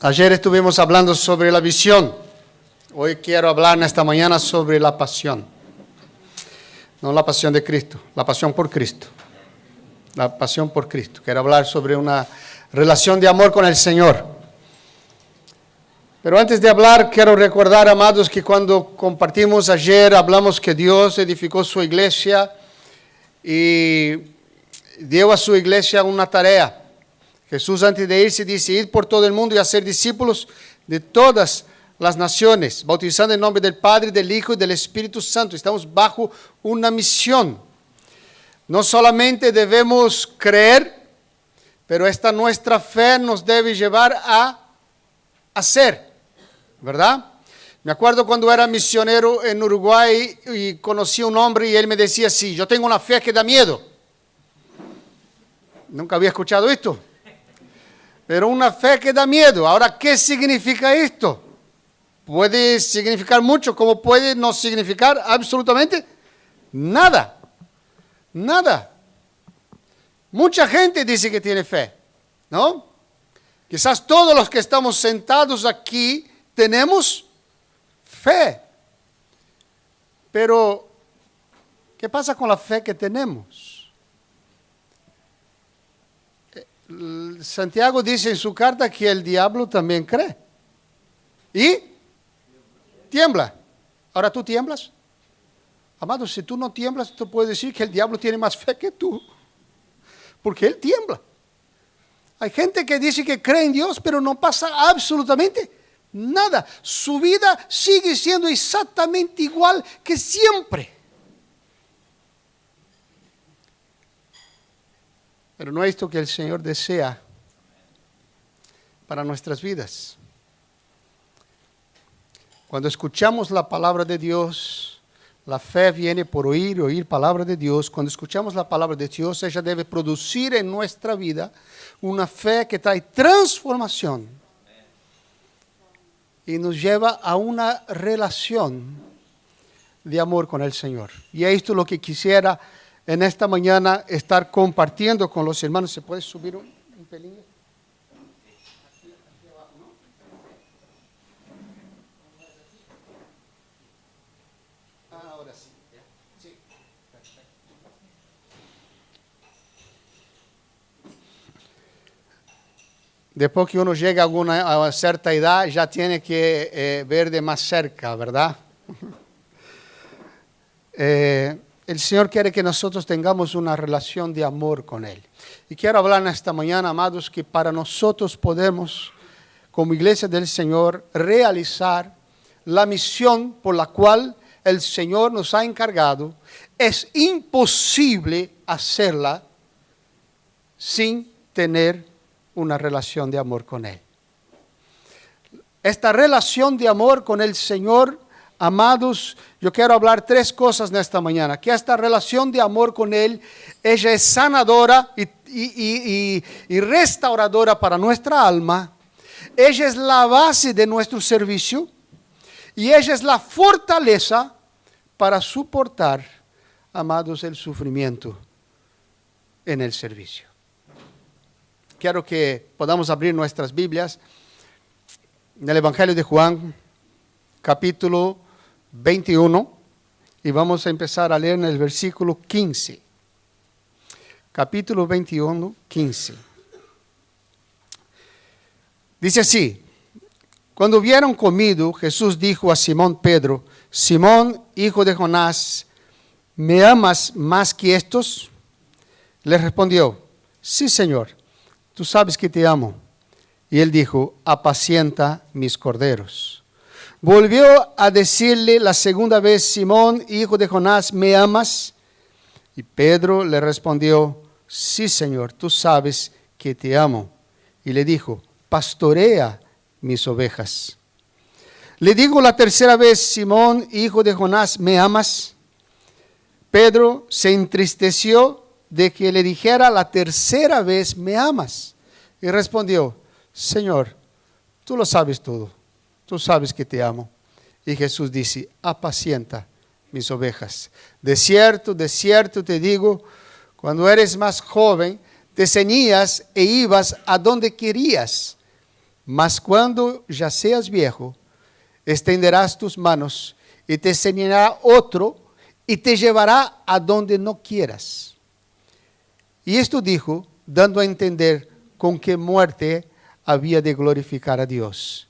Ayer estuvimos hablando sobre la visión. Hoy quiero hablar en esta mañana sobre la pasión. No la pasión de Cristo, la pasión por Cristo. La pasión por Cristo. Quiero hablar sobre una relación de amor con el Señor. Pero antes de hablar, quiero recordar, amados, que cuando compartimos ayer, hablamos que Dios edificó su iglesia y dio a su iglesia una tarea. Jesús, antes de irse, dice: ir por todo el mundo y hacer discípulos de todas las naciones, bautizando en nombre del Padre, del Hijo y del Espíritu Santo. Estamos bajo una misión. No solamente debemos creer, pero esta nuestra fe nos debe llevar a hacer, ¿verdad? Me acuerdo cuando era misionero en Uruguay y conocí a un hombre y él me decía así: yo tengo una fe que da miedo. Nunca había escuchado esto. Pero una fe que da miedo. Ahora, ¿qué significa esto? Puede significar mucho, como puede no significar absolutamente nada. Nada. Mucha gente dice que tiene fe, ¿no? Quizás todos los que estamos sentados aquí tenemos fe. Pero, ¿qué pasa con la fe que tenemos? Santiago dice en su carta que el diablo también cree. ¿Y? Tiembla. Ahora, ¿tú tiemblas? Amado, si tú no tiemblas, tú puedes decir que el diablo tiene más fe que tú. Porque él tiembla. Hay gente que dice que cree en Dios, pero no pasa absolutamente nada. Su vida sigue siendo exactamente igual que siempre. Pero no es esto que el Señor desea para nuestras vidas. Cuando escuchamos la palabra de Dios, la fe viene por oír palabra de Dios. Cuando escuchamos la palabra de Dios, ella debe producir en nuestra vida una fe que trae transformación y nos lleva a una relación de amor con el Señor. Y esto es lo que quisiera en esta mañana estar compartiendo con los hermanos. ¿Se puede subir un pelín? Aquí abajo, ¿no? Ahora sí. Sí. Después que uno llega a una cierta edad, ya tiene que ver de más cerca, ¿verdad? El Señor quiere que nosotros tengamos una relación de amor con Él. Y quiero hablar en esta mañana, amados, que para nosotros podemos, como iglesia del Señor, realizar la misión por la cual el Señor nos ha encargado. Es imposible hacerla sin tener una relación de amor con Él. Esta relación de amor con el Señor, amados, yo quiero hablar tres cosas en esta mañana. Que esta relación de amor con Él, ella es sanadora y restauradora para nuestra alma. Ella es la base de nuestro servicio. Y ella es la fortaleza para soportar, amados, el sufrimiento en el servicio. Quiero que podamos abrir nuestras Biblias en el Evangelio de Juan, capítulo 21, y vamos a empezar a leer en el versículo 15. Capítulo 21, 15. Dice así: cuando hubieron comido, Jesús dijo a Simón Pedro: Simón, hijo de Jonás, ¿me amas más que estos? Le respondió: sí, Señor, tú sabes que te amo. Y él dijo: apacienta mis corderos. Volvió a decirle la segunda vez: Simón, hijo de Jonás, ¿me amas? Y Pedro le respondió: sí, Señor, tú sabes que te amo. Y le dijo: pastorea mis ovejas. Le digo la tercera vez: Simón, hijo de Jonás, ¿me amas? Pedro se entristeció de que le dijera la tercera vez: ¿me amas? Y respondió: Señor, tú lo sabes todo. Tú sabes que te amo. Y Jesús dice: apacienta mis ovejas. De cierto te digo, cuando eres más joven, te ceñías e ibas a donde querías, Mas cuando ya seas viejo, extenderás tus manos y te enseñará otro y te llevará a donde no quieras. Y esto dijo, dando a entender con qué muerte había de glorificar a Dios.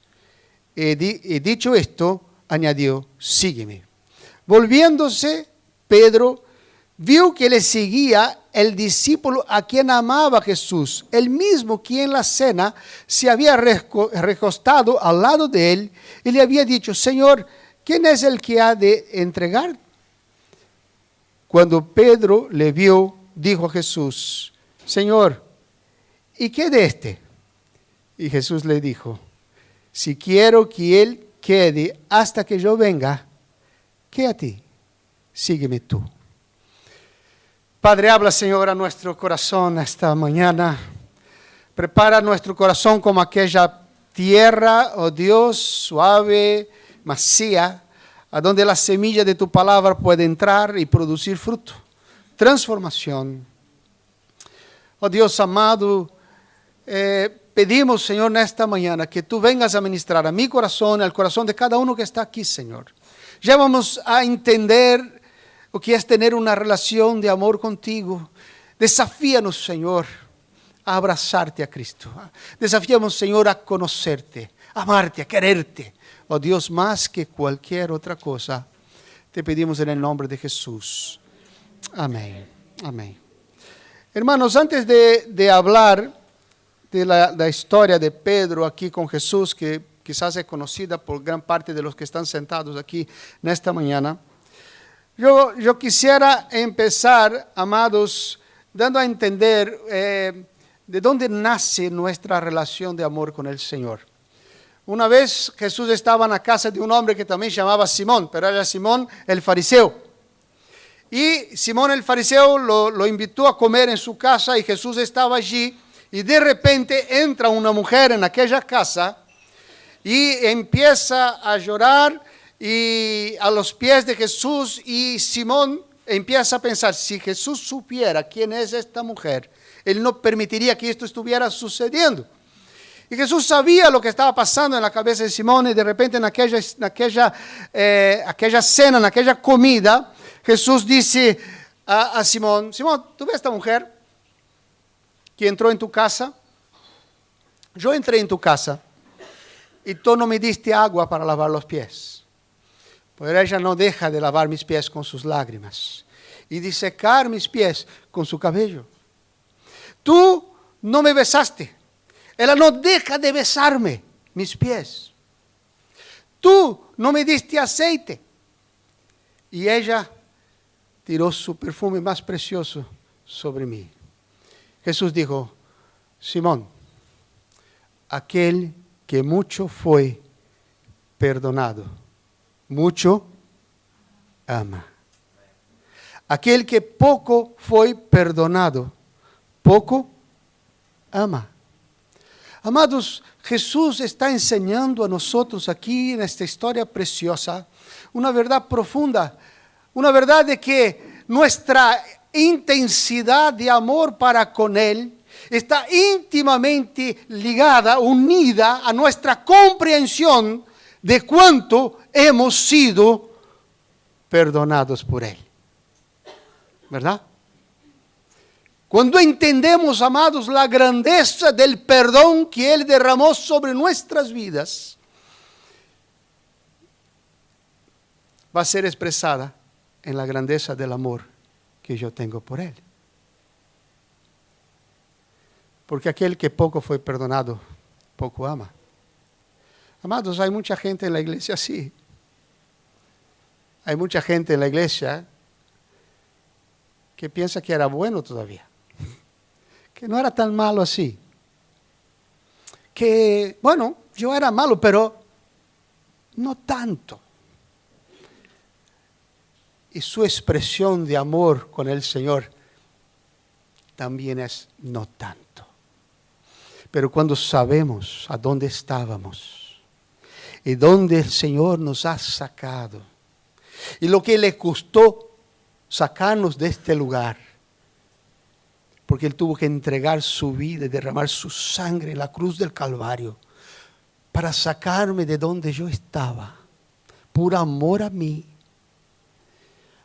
Y dicho esto, añadió, sígueme. Volviéndose, Pedro vio que le seguía el discípulo a quien amaba Jesús, el mismo quien en la cena se había recostado al lado de él y le había dicho, Señor, ¿quién es el que ha de entregar? Cuando Pedro le vio, dijo a Jesús, Señor, ¿y qué de este? Y Jesús le dijo, si quiero que él quede hasta que yo venga, ¿qué a ti? Sígueme tú. Padre, habla, Señor, a nuestro corazón esta mañana. Prepara nuestro corazón como aquella tierra, oh Dios, suave, macía, a donde la semilla de tu palabra puede entrar y producir fruto, transformación. Oh Dios amado, pedimos, Señor, en esta mañana que tú vengas a ministrar a mi corazón, al corazón de cada uno que está aquí, Señor. Ya vamos a entender o que es tener una relación de amor contigo. Desafíanos, Señor, a abrazarte a Cristo. Desafíanos, Señor, a conocerte, a amarte, a quererte. Oh Dios, más que cualquier otra cosa, te pedimos en el nombre de Jesús. Amén. Amén. Hermanos, antes de hablar de la historia de Pedro aquí con Jesús, que quizás es conocida por gran parte de los que están sentados aquí en esta mañana, yo quisiera empezar, amados, dando a entender de dónde nace nuestra relación de amor con el Señor. Una vez Jesús estaba en la casa de un hombre que también se llamaba Simón, pero era Simón el fariseo. Y Simón el fariseo lo invitó a comer en su casa y Jesús estaba allí y de repente entra una mujer en aquella casa y empieza a llorar y a los pies de Jesús, y Simón empieza a pensar, si Jesús supiera quién es esta mujer, él no permitiría que esto estuviera sucediendo. Y Jesús sabía lo que estaba pasando en la cabeza de Simón, y de repente en aquella cena, en aquella comida, Jesús dice a Simón, Simón, ¿tú ves esta mujer que entró en tu casa? Yo entré en tu casa y tú no me diste agua para lavar los pies. Pero ella no deja de lavar mis pies con sus lágrimas y de secar mis pies con su cabello. Tú no me besaste. Ella no deja de besarme mis pies. Tú no me diste aceite. Y ella tiró su perfume más precioso sobre mí. Jesús dijo, Simón, aquel que mucho fue perdonado, mucho ama. Aquel que poco fue perdonado, poco ama. Amados, Jesús está enseñando a nosotros aquí en esta historia preciosa una verdad profunda, una verdad de que nuestra intensidad de amor para con Él está íntimamente ligada, unida a nuestra comprensión de cuánto hemos sido perdonados por Él. ¿Verdad? Cuando entendemos, amados, la grandeza del perdón que Él derramó sobre nuestras vidas, va a ser expresada en la grandeza del amor que yo tengo por Él. Porque aquel que poco fue perdonado, poco ama. Amados, hay mucha gente en la iglesia así. Hay mucha gente en la iglesia que piensa que era bueno todavía. Que no era tan malo así. Que, bueno, yo era malo, pero no tanto. Y su expresión de amor con el Señor también es no tanto. Pero cuando sabemos a dónde estábamos y dónde el Señor nos ha sacado y lo que le costó sacarnos de este lugar, porque Él tuvo que entregar su vida y derramar su sangre en la cruz del Calvario para sacarme de donde yo estaba, por amor a mí.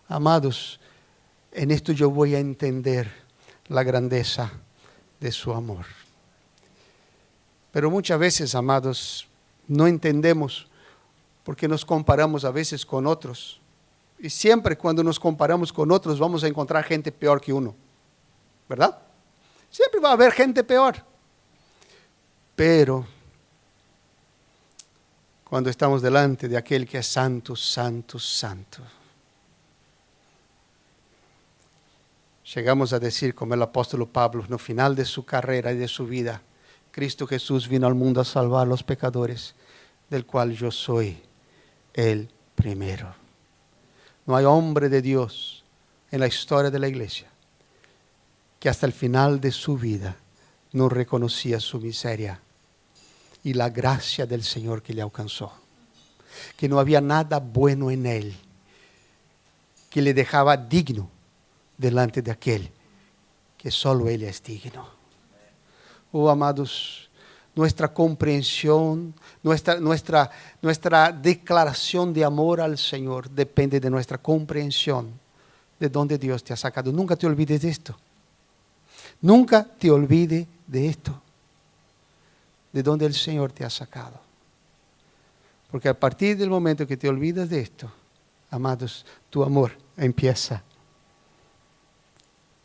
Amados, en esto yo voy a entender la grandeza de su amor. Pero muchas veces, amados, no entendemos porque nos comparamos a veces con otros. Y siempre cuando nos comparamos con otros vamos a encontrar gente peor que uno, ¿verdad? Siempre va a haber gente peor. Pero cuando estamos delante de aquel que es santo, santo, santo, llegamos a decir, como el apóstol Pablo, no final de su carrera y de su vida, Cristo Jesús vino al mundo a salvar a los pecadores, del cual yo soy el primero. No hay hombre de Dios en la historia de la iglesia que hasta el final de su vida no reconocía su miseria y la gracia del Señor que le alcanzó. Que no había nada bueno en él que le dejaba digno delante de aquel que solo Él es digno. Oh, amados, nuestra comprensión, nuestra declaración de amor al Señor depende de nuestra comprensión de dónde Dios te ha sacado. Nunca te olvides de esto. Nunca te olvides de esto, de dónde el Señor te ha sacado. Porque a partir del momento que te olvidas de esto, amados, tu amor empieza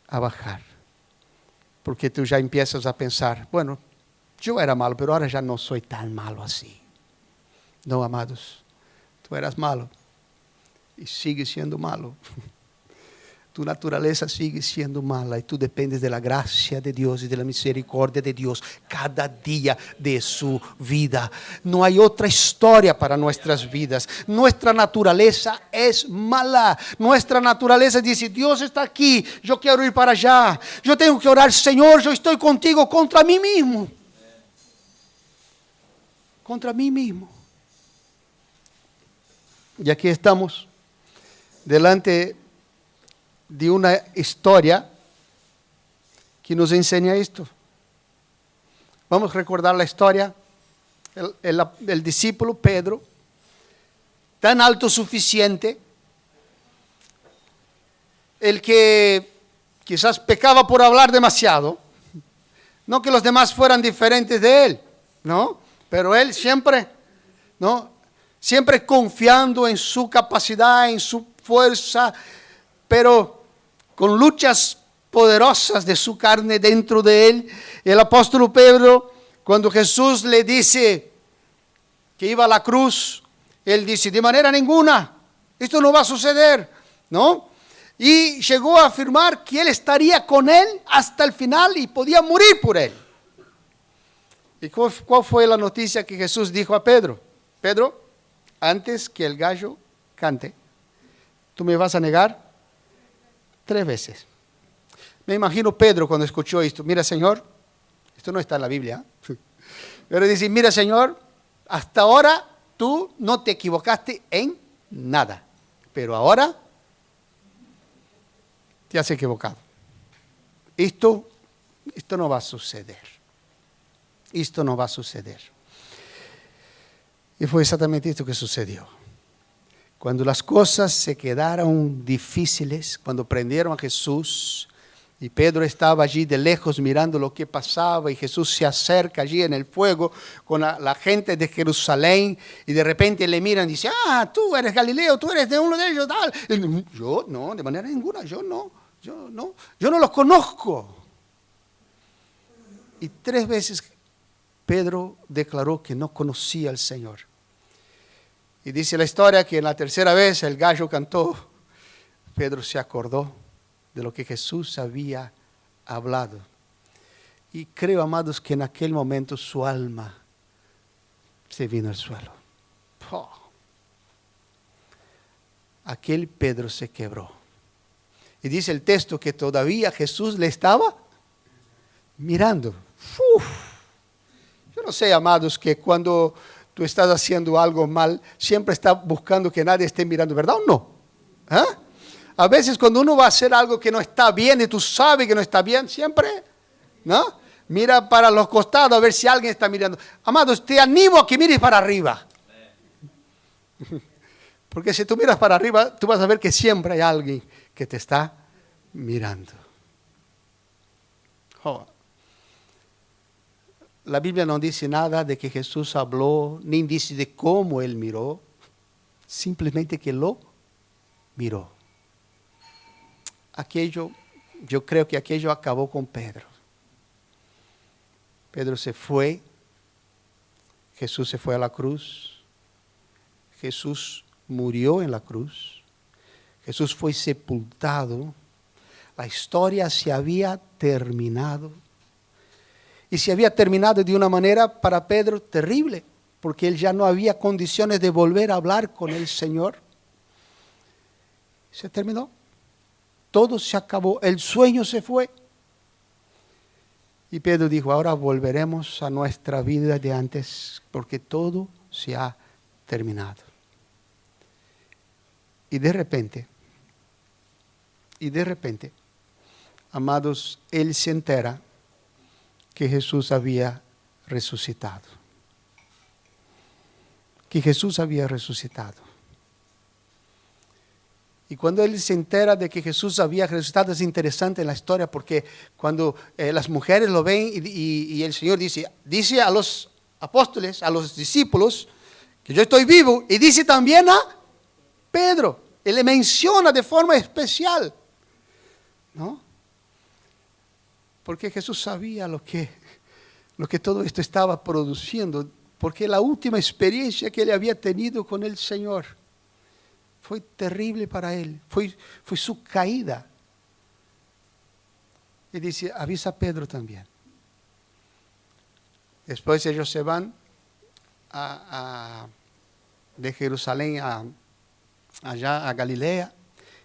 a bajar. Porque tú ya empiezas a pensar, bueno, yo era malo, pero ahora ya no soy tan malo así. No, amados, tú eras malo y sigues siendo malo. Tu naturaleza sigue siendo mala y tú dependes de la gracia de Dios y de la misericordia de Dios cada día de su vida. No hay otra historia para nuestras vidas. Nuestra naturaleza es mala. Nuestra naturaleza dice, Dios está aquí, yo quiero ir para allá. Yo tengo que orar, Señor, yo estoy contigo contra mí mismo. Contra mí mismo. Y aquí estamos delante de una historia que nos enseña esto. Vamos a recordar la historia. El discípulo Pedro, tan autosuficiente, el que quizás pecaba por hablar demasiado, no que los demás fueran diferentes de él, ¿no? Pero él siempre, ¿no? Siempre confiando en su capacidad, en su fuerza, pero con luchas poderosas de su carne dentro de él. El apóstol Pedro, cuando Jesús le dice que iba a la cruz, él dice, de manera ninguna, esto no va a suceder, ¿no? Y llegó a afirmar que él estaría con él hasta el final y podía morir por él. ¿Y cuál fue la noticia que Jesús dijo a Pedro? Pedro, antes que el gallo cante, tú me vas a negar 3 veces. Me imagino Pedro cuando escuchó esto. Mira, Señor, esto no está en la Biblia, pero dice, mira, Señor, hasta ahora tú no te equivocaste en nada, pero ahora te has equivocado. Esto no va a suceder. Esto no va a suceder. Y fue exactamente esto que sucedió. Cuando las cosas se quedaron difíciles, cuando prendieron a Jesús y Pedro estaba allí de lejos mirando lo que pasaba y Jesús se acerca allí en el fuego con la gente de Jerusalén y de repente le miran y dicen, tú eres Galileo, tú eres de uno de ellos, tal. Yo no, de manera ninguna, yo no los conozco. Y 3 veces Pedro declaró que no conocía al Señor. Y dice la historia que en la 3ª vez el gallo cantó, Pedro se acordó de lo que Jesús había hablado. Y creo, amados, que en aquel momento su alma se vino al suelo. Aquel Pedro se quebró. Y dice el texto que todavía Jesús le estaba mirando. Yo no sé, amados, que cuando tú estás haciendo algo mal, siempre estás buscando que nadie esté mirando, ¿verdad o no? A veces cuando uno va a hacer algo que no está bien y tú sabes que no está bien, siempre, ¿no? Mira para los costados a ver si alguien está mirando. Amados, te animo a que mires para arriba. Porque si tú miras para arriba, tú vas a ver que siempre hay alguien que te está mirando. Oh. La Biblia no dice nada de que Jesús habló, ni dice de cómo Él miró. Simplemente que lo miró. Yo creo que aquello acabó con Pedro. Pedro se fue. Jesús se fue a la cruz. Jesús murió en la cruz. Jesús fue sepultado. La historia se había terminado. Y se había terminado de una manera para Pedro terrible, porque él ya no había condiciones de volver a hablar con el Señor. Se terminó. Todo se acabó. El sueño se fue. Y Pedro dijo, ahora volveremos a nuestra vida de antes, porque todo se ha terminado. Y de repente, amados, él se entera que Jesús había resucitado. Que Jesús había resucitado. Y cuando él se entera de que Jesús había resucitado, es interesante en la historia, porque cuando las mujeres lo ven y el Señor dice a los apóstoles, a los discípulos, que yo estoy vivo, y dice también a Pedro. Él le menciona de forma especial, ¿no? Porque Jesús sabía lo que todo esto estaba produciendo, porque la última experiencia que él había tenido con el Señor fue terrible para él, fue su caída. Y dice, avisa a Pedro también. Después ellos se van de Jerusalén allá a Galilea,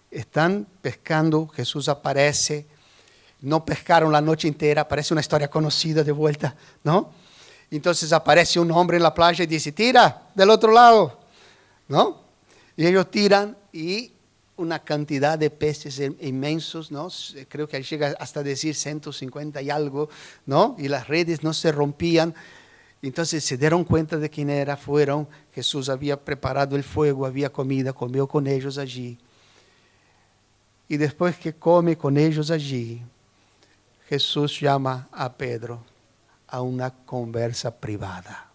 están pescando, Jesús aparece, no pescaron la noche entera, parece una historia conocida de vuelta, ¿no? Entonces aparece un hombre en la playa y dice, tira del otro lado, ¿no? Y ellos tiran y una cantidad de peces inmensos, ¿no? Creo que llega hasta decir 150 y algo, ¿no? Y las redes no se rompían. Entonces se dieron cuenta de quién era, fueron, Jesús había preparado el fuego, había comida, comió con ellos allí. Y después que come con ellos allí, Jesús llama a Pedro a una conversa privada.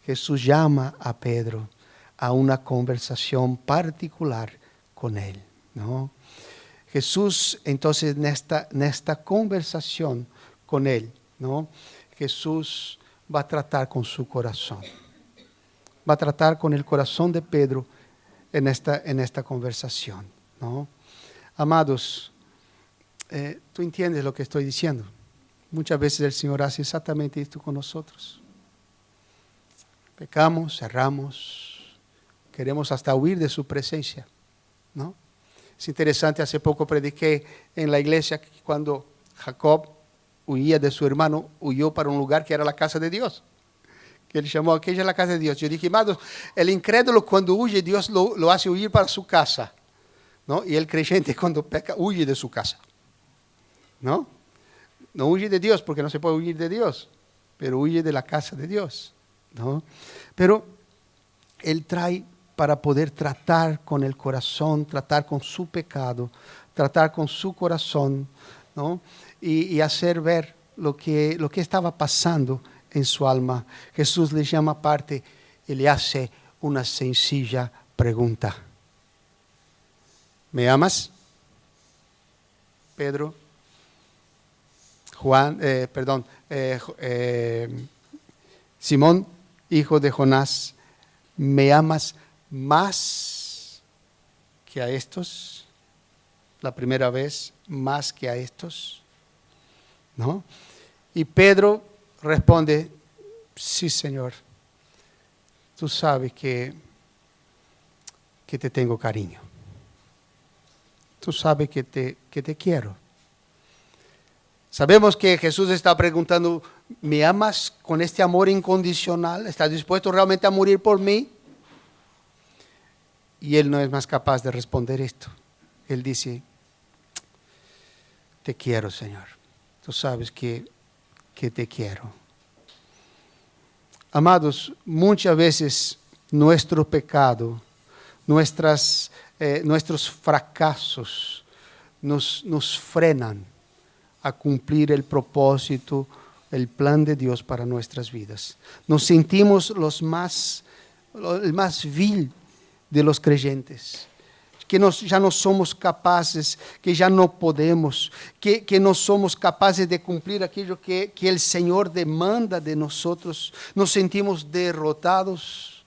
Jesús llama a Pedro a una conversación particular con él, ¿no? Jesús, entonces, en esta conversación con él, ¿no? Jesús va a tratar con su corazón. Va a tratar con el corazón de Pedro en esta conversación, ¿no? Amados, tú entiendes lo que estoy diciendo. Muchas veces el Señor hace exactamente esto con nosotros. Pecamos, cerramos, queremos hasta huir de su presencia, ¿no? Es interesante, hace poco prediqué en la iglesia que cuando Jacob huía de su hermano, huyó para un lugar que era la casa de Dios. Que él llamó, aquella es la casa de Dios. Yo dije, amados, el incrédulo cuando huye, Dios lo hace huir para su casa, ¿no? Y el creyente cuando peca, huye de su casa, ¿no? No huye de Dios porque no se puede huir de Dios, pero huye de la casa de Dios, ¿no? Pero Él trae para poder tratar con el corazón, tratar con su pecado, tratar con su corazón, ¿no? Y hacer ver lo que estaba pasando en su alma. Jesús le llama aparte y le hace una sencilla pregunta. ¿Me amas? Pedro, Simón, hijo de Jonás, ¿me amas más que a estos? La primera vez, más que a estos, ¿no? Y Pedro responde, sí, Señor, tú sabes que te tengo cariño. Tú sabes que te quiero. Sabemos que Jesús está preguntando, ¿me amas con este amor incondicional? ¿Estás dispuesto realmente a morir por mí? Y él no es más capaz de responder esto. Él dice, te quiero, Señor. tú sabes que te quiero. Amados, muchas veces nuestro pecado, nuestros fracasos nos frenan a cumplir el propósito, el plan de Dios para nuestras vidas. Nos sentimos el más vil de los creyentes, que ya no somos capaces, que ya no podemos, que no somos capaces de cumplir aquello que el Señor demanda de nosotros. Nos sentimos derrotados,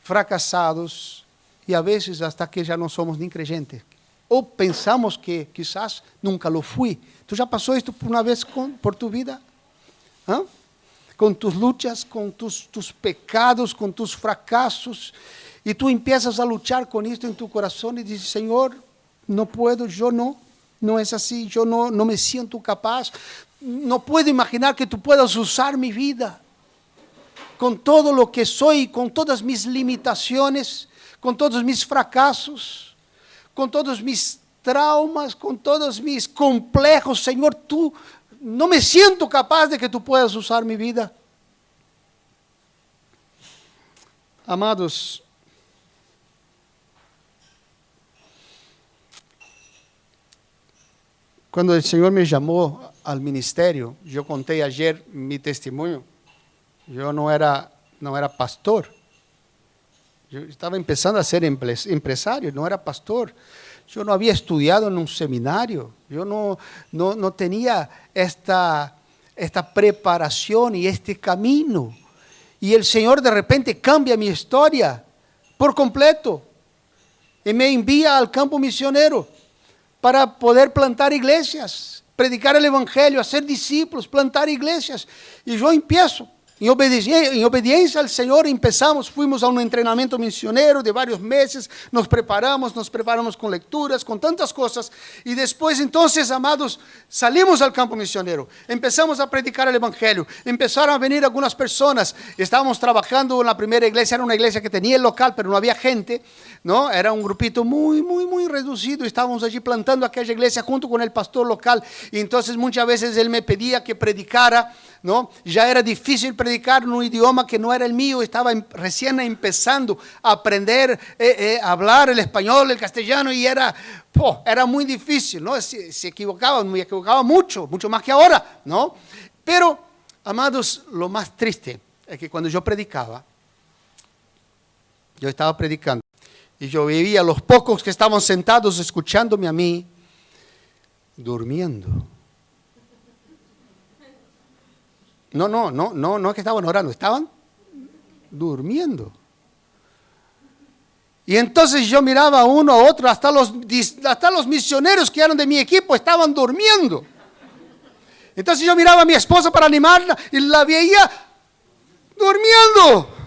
fracasados y a veces hasta que ya no somos ni creyentes. O pensamos que quizás nunca lo fui. ¿Tú ya pasó esto por una vez por tu vida? ¿Ah? Con tus luchas, con tus pecados, con tus fracasos. Y tú empiezas a luchar con esto en tu corazón y dices, Señor, no puedo, yo no es así, yo no me siento capaz. No puedo imaginar que tú puedas usar mi vida con todo lo que soy, con todas mis limitaciones, con todos mis fracasos, con todos mis traumas, con todos mis complejos. Señor, tú no me siento capaz de que tú puedas usar mi vida. Amados, cuando el Señor me llamó al ministerio, yo conté ayer mi testimonio. Yo no era pastor. Yo estaba empezando a ser empresario, no era pastor. Yo no había estudiado en un seminario. Yo no tenía esta preparación y este camino. Y el Señor de repente cambia mi historia por completo. Y me envía al campo misionero para poder plantar iglesias, predicar el evangelio, hacer discípulos, plantar iglesias. Y yo empiezo. En obediencia al Señor fuimos a un entrenamiento misionero de varios meses, nos preparamos con lecturas, con tantas cosas, y después entonces, amados, salimos al campo misionero, empezamos a predicar el evangelio, empezaron a venir algunas personas, estábamos trabajando en la primera iglesia, era una iglesia que tenía el local, pero no había gente, ¿no? Era un grupito muy, muy, muy reducido, estábamos allí plantando aquella iglesia junto con el pastor local, y entonces muchas veces él me pedía que predicara, ¿no? Ya era difícil predicar en un idioma que no era el mío, estaba recién empezando a aprender a hablar el español, el castellano, y era muy difícil, ¿no? Se equivocaba, me equivocaba mucho más que ahora, ¿no? Pero, amados, lo más triste es que cuando yo predicaba, yo estaba predicando, y yo veía a los pocos que estaban sentados escuchándome a mí, durmiendo. No es que estaban orando, estaban durmiendo. Y entonces yo miraba a uno a otro, hasta los misioneros que eran de mi equipo estaban durmiendo. Entonces yo miraba a mi esposa para animarla y la veía durmiendo.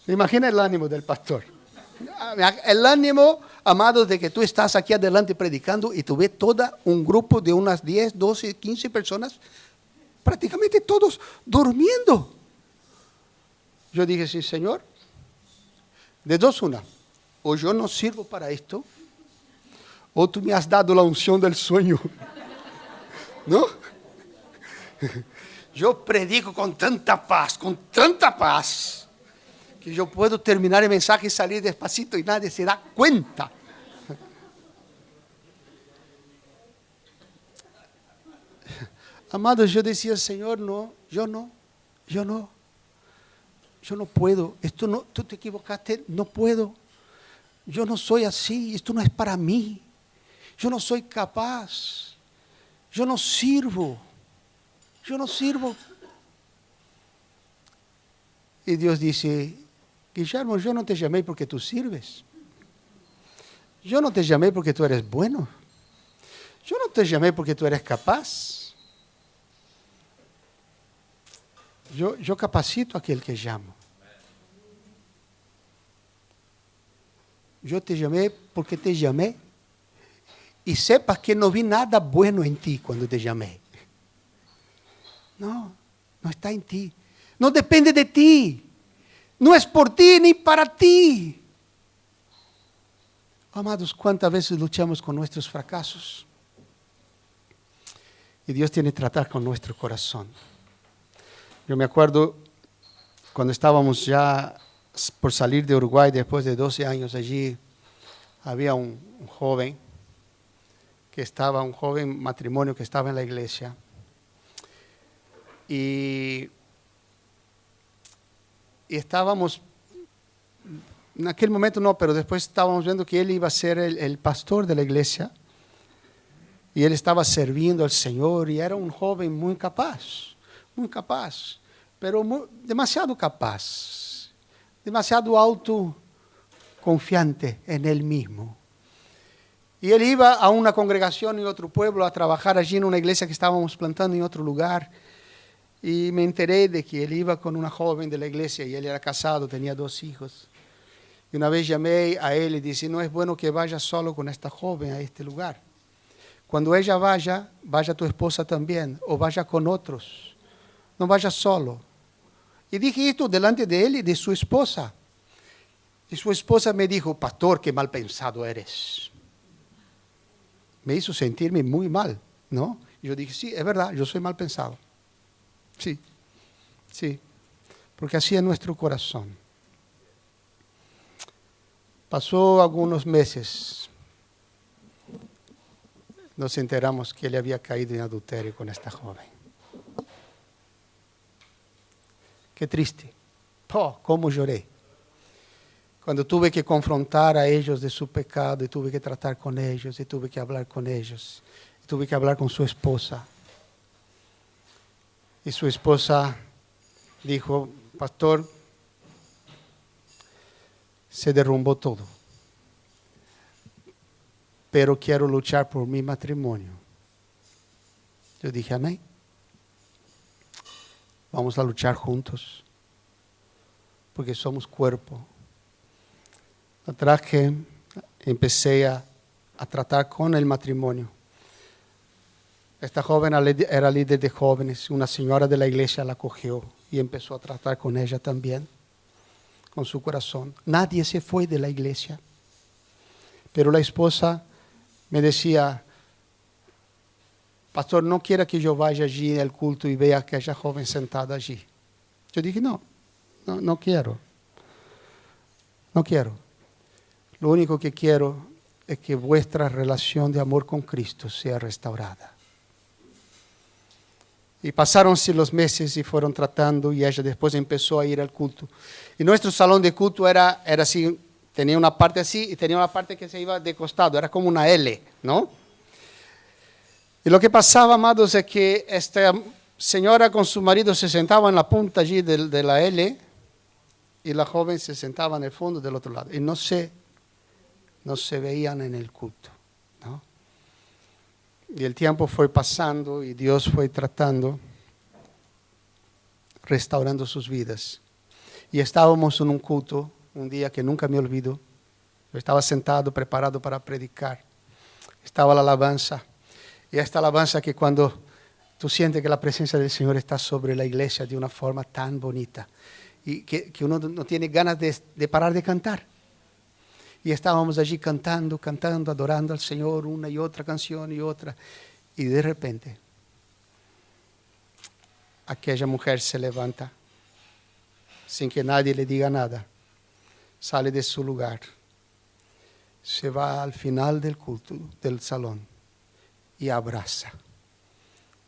Imagina el ánimo del pastor. El ánimo, amados, de que tú estás aquí adelante predicando y tú ves todo un grupo de unas 10, 12, 15 personas, prácticamente todos durmiendo. Yo dije, sí, Señor, de dos una, o yo no sirvo para esto, o tú me has dado la unción del sueño, ¿no? Yo predico con tanta paz, que yo puedo terminar el mensaje y salir despacito y nadie se da cuenta. Amados, yo decía, Señor, yo no puedo, tú te equivocaste, no puedo, yo no soy así, esto no es para mí, yo no soy capaz, yo no sirvo. Y Dios dice, Guillermo, yo no te llamé porque tú sirves. Yo no te llamé porque tú eres bueno. Yo no te llamé porque tú eres capaz. Yo capacito a aquel que llamo. Yo te llamé porque te llamé. Y sepas que no vi nada bueno en ti cuando te llamé. No está en ti. No depende de ti. No es por ti ni para ti. Amados, ¿cuántas veces luchamos con nuestros fracasos? Y Dios tiene que tratar con nuestro corazón. Yo me acuerdo cuando estábamos ya por salir de Uruguay, después de 12 años allí, había un joven un joven matrimonio que estaba en la iglesia. Y estábamos, en aquel momento no, pero después estábamos viendo que él iba a ser el pastor de la iglesia. Y él estaba sirviendo al Señor y era un joven muy capaz, pero demasiado capaz, demasiado autoconfiante en él mismo. Y él iba a una congregación en otro pueblo a trabajar allí en una iglesia que estábamos plantando en otro lugar. Y me enteré de que él iba con una joven de la iglesia y él era casado, tenía 2 hijos. Y una vez llamé a él y dije, no es bueno que vaya solo con esta joven a este lugar. Cuando ella vaya tu esposa también, o vaya con otros. No vaya solo. Y dije esto delante de él y de su esposa. Y su esposa me dijo, pastor, qué mal pensado eres. Me hizo sentirme muy mal, ¿no? Y yo dije, sí, es verdad, yo soy mal pensado. Sí, porque así es nuestro corazón. Pasó algunos meses. Nos enteramos que él había caído en adulterio con esta joven. Qué triste. Cómo lloré. Cuando tuve que confrontar a ellos de su pecado y tuve que tratar con ellos y tuve que hablar con ellos. Y tuve que hablar con su esposa. Y su esposa dijo, pastor, se derrumbó todo. Pero quiero luchar por mi matrimonio. Yo dije, amén. Vamos a luchar juntos, porque somos cuerpo. Empecé a tratar con el matrimonio. Esta joven era líder de jóvenes, una señora de la iglesia la acogió y empezó a tratar con ella también, con su corazón. Nadie se fue de la iglesia, pero la esposa me decía, pastor, no quiera que yo vaya allí en el culto y vea a aquella joven sentada allí. Yo dije, no quiero. No quiero. Lo único que quiero es que vuestra relación de amor con Cristo sea restaurada. Y pasaronse los meses y fueron tratando y ella después empezó a ir al culto. Y nuestro salón de culto era así. Tenía una parte así y tenía una parte que se iba de costado. Era como una L, ¿no? Y lo que pasaba, amados, es que esta señora con su marido se sentaba en la punta allí de la L y la joven se sentaba en el fondo del otro lado. Y no se veían en el culto, ¿no? Y el tiempo fue pasando y Dios fue tratando, restaurando sus vidas. Y estábamos en un culto, un día que nunca me olvido. Yo estaba sentado, preparado para predicar. Estaba la alabanza. Y esta alabanza que cuando tú sientes que la presencia del Señor está sobre la iglesia de una forma tan bonita. Y que uno no tiene ganas de parar de cantar. Y estábamos allí cantando, adorando al Señor, una y otra canción y otra. Y de repente, aquella mujer se levanta, sin que nadie le diga nada. Sale de su lugar, se va al final del culto, del salón, y abraza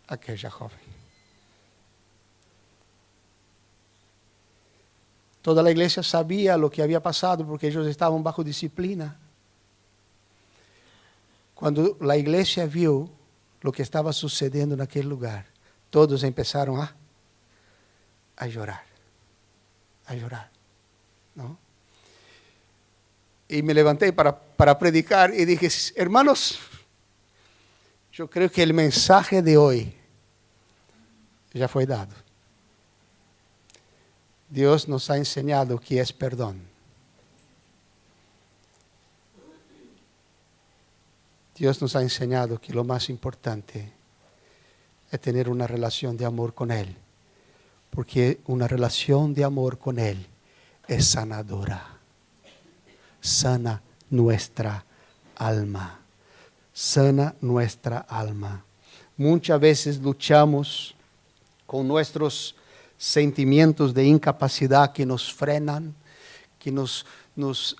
a aquella joven. Toda la iglesia sabía lo que había pasado porque ellos estaban bajo disciplina. Cuando la iglesia vio lo que estaba sucediendo en aquel lugar, todos empezaron a llorar, ¿no? Y me levanté para predicar y dije, hermanos, yo creo que el mensaje de hoy ya fue dado. Dios nos ha enseñado que es perdón. Dios nos ha enseñado que lo más importante es tener una relación de amor con Él. Porque una relación de amor con Él es sanadora. Sana nuestra alma. Sana nuestra alma. Muchas veces luchamos con nuestros sentimientos de incapacidad que nos frenan, que nos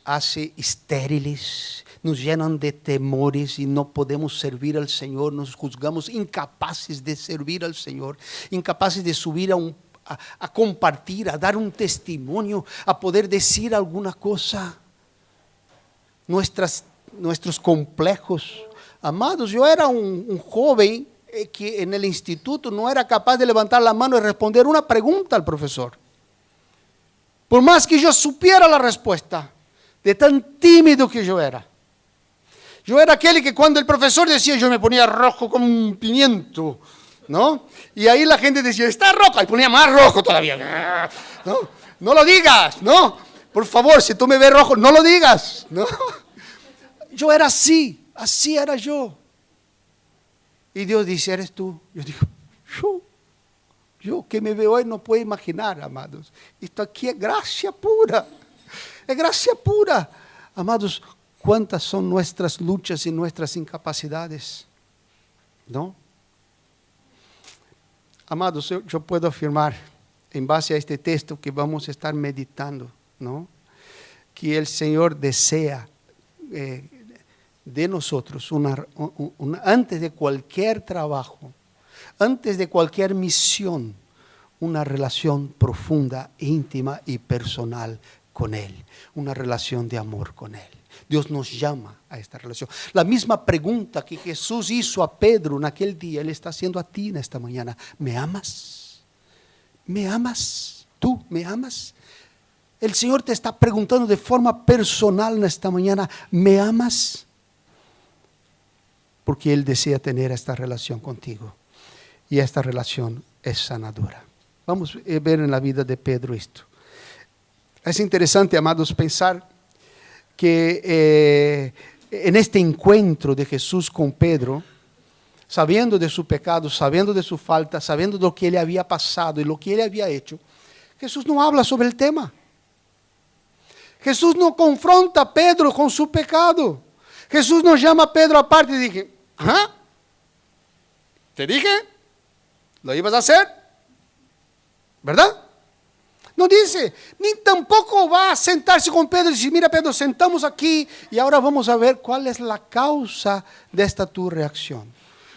hace estériles, nos llenan de temores y no podemos servir al Señor. Nos juzgamos incapaces de servir al Señor, incapaces de subir a compartir, a dar un testimonio, a poder decir alguna cosa. Nuestros complejos. Amados, yo era un joven que en el instituto no era capaz de levantar la mano y responder una pregunta al profesor. Por más que yo supiera la respuesta, de tan tímido que yo era. Yo era aquel que cuando el profesor decía, yo me ponía rojo como un pimiento, ¿no? Y ahí la gente decía, está rojo, y ponía más rojo todavía. No lo digas, ¿no? Por favor, si tú me ves rojo, no lo digas, ¿no? Yo era así era yo. Y Dios dice, ¿eres tú? Yo digo, yo que me veo hoy no puedo imaginar, amados. Esto aquí es gracia pura. Es gracia pura. Amados, ¿cuántas son nuestras luchas y nuestras incapacidades? ¿No? Amados, yo puedo afirmar, en base a este texto que vamos a estar meditando, ¿no? Que el Señor desea de nosotros, antes de cualquier trabajo, antes de cualquier misión, una relación profunda, íntima y personal con Él, una relación de amor con Él. Dios nos llama a esta relación. La misma pregunta que Jesús hizo a Pedro en aquel día, Él está haciendo a ti en esta mañana. ¿Me amas? ¿Me amas? ¿Tú me amas? El Señor te está preguntando de forma personal en esta mañana, ¿me amas? Porque Él desea tener esta relación contigo. Y esta relación es sanadora. Vamos a ver en la vida de Pedro esto. Es interesante, amados, pensar que en este encuentro de Jesús con Pedro, sabiendo de su pecado, sabiendo de su falta, sabiendo de lo que él había pasado y lo que él había hecho, Jesús no habla sobre el tema. Jesús no confronta a Pedro con su pecado. Jesús no llama a Pedro aparte y dice, ¿ah? ¿Te dije? ¿Lo ibas a hacer? ¿Verdad? No dice, ni tampoco va a sentarse con Pedro y decir, mira Pedro, sentamos aquí y ahora vamos a ver cuál es la causa de esta tu reacción.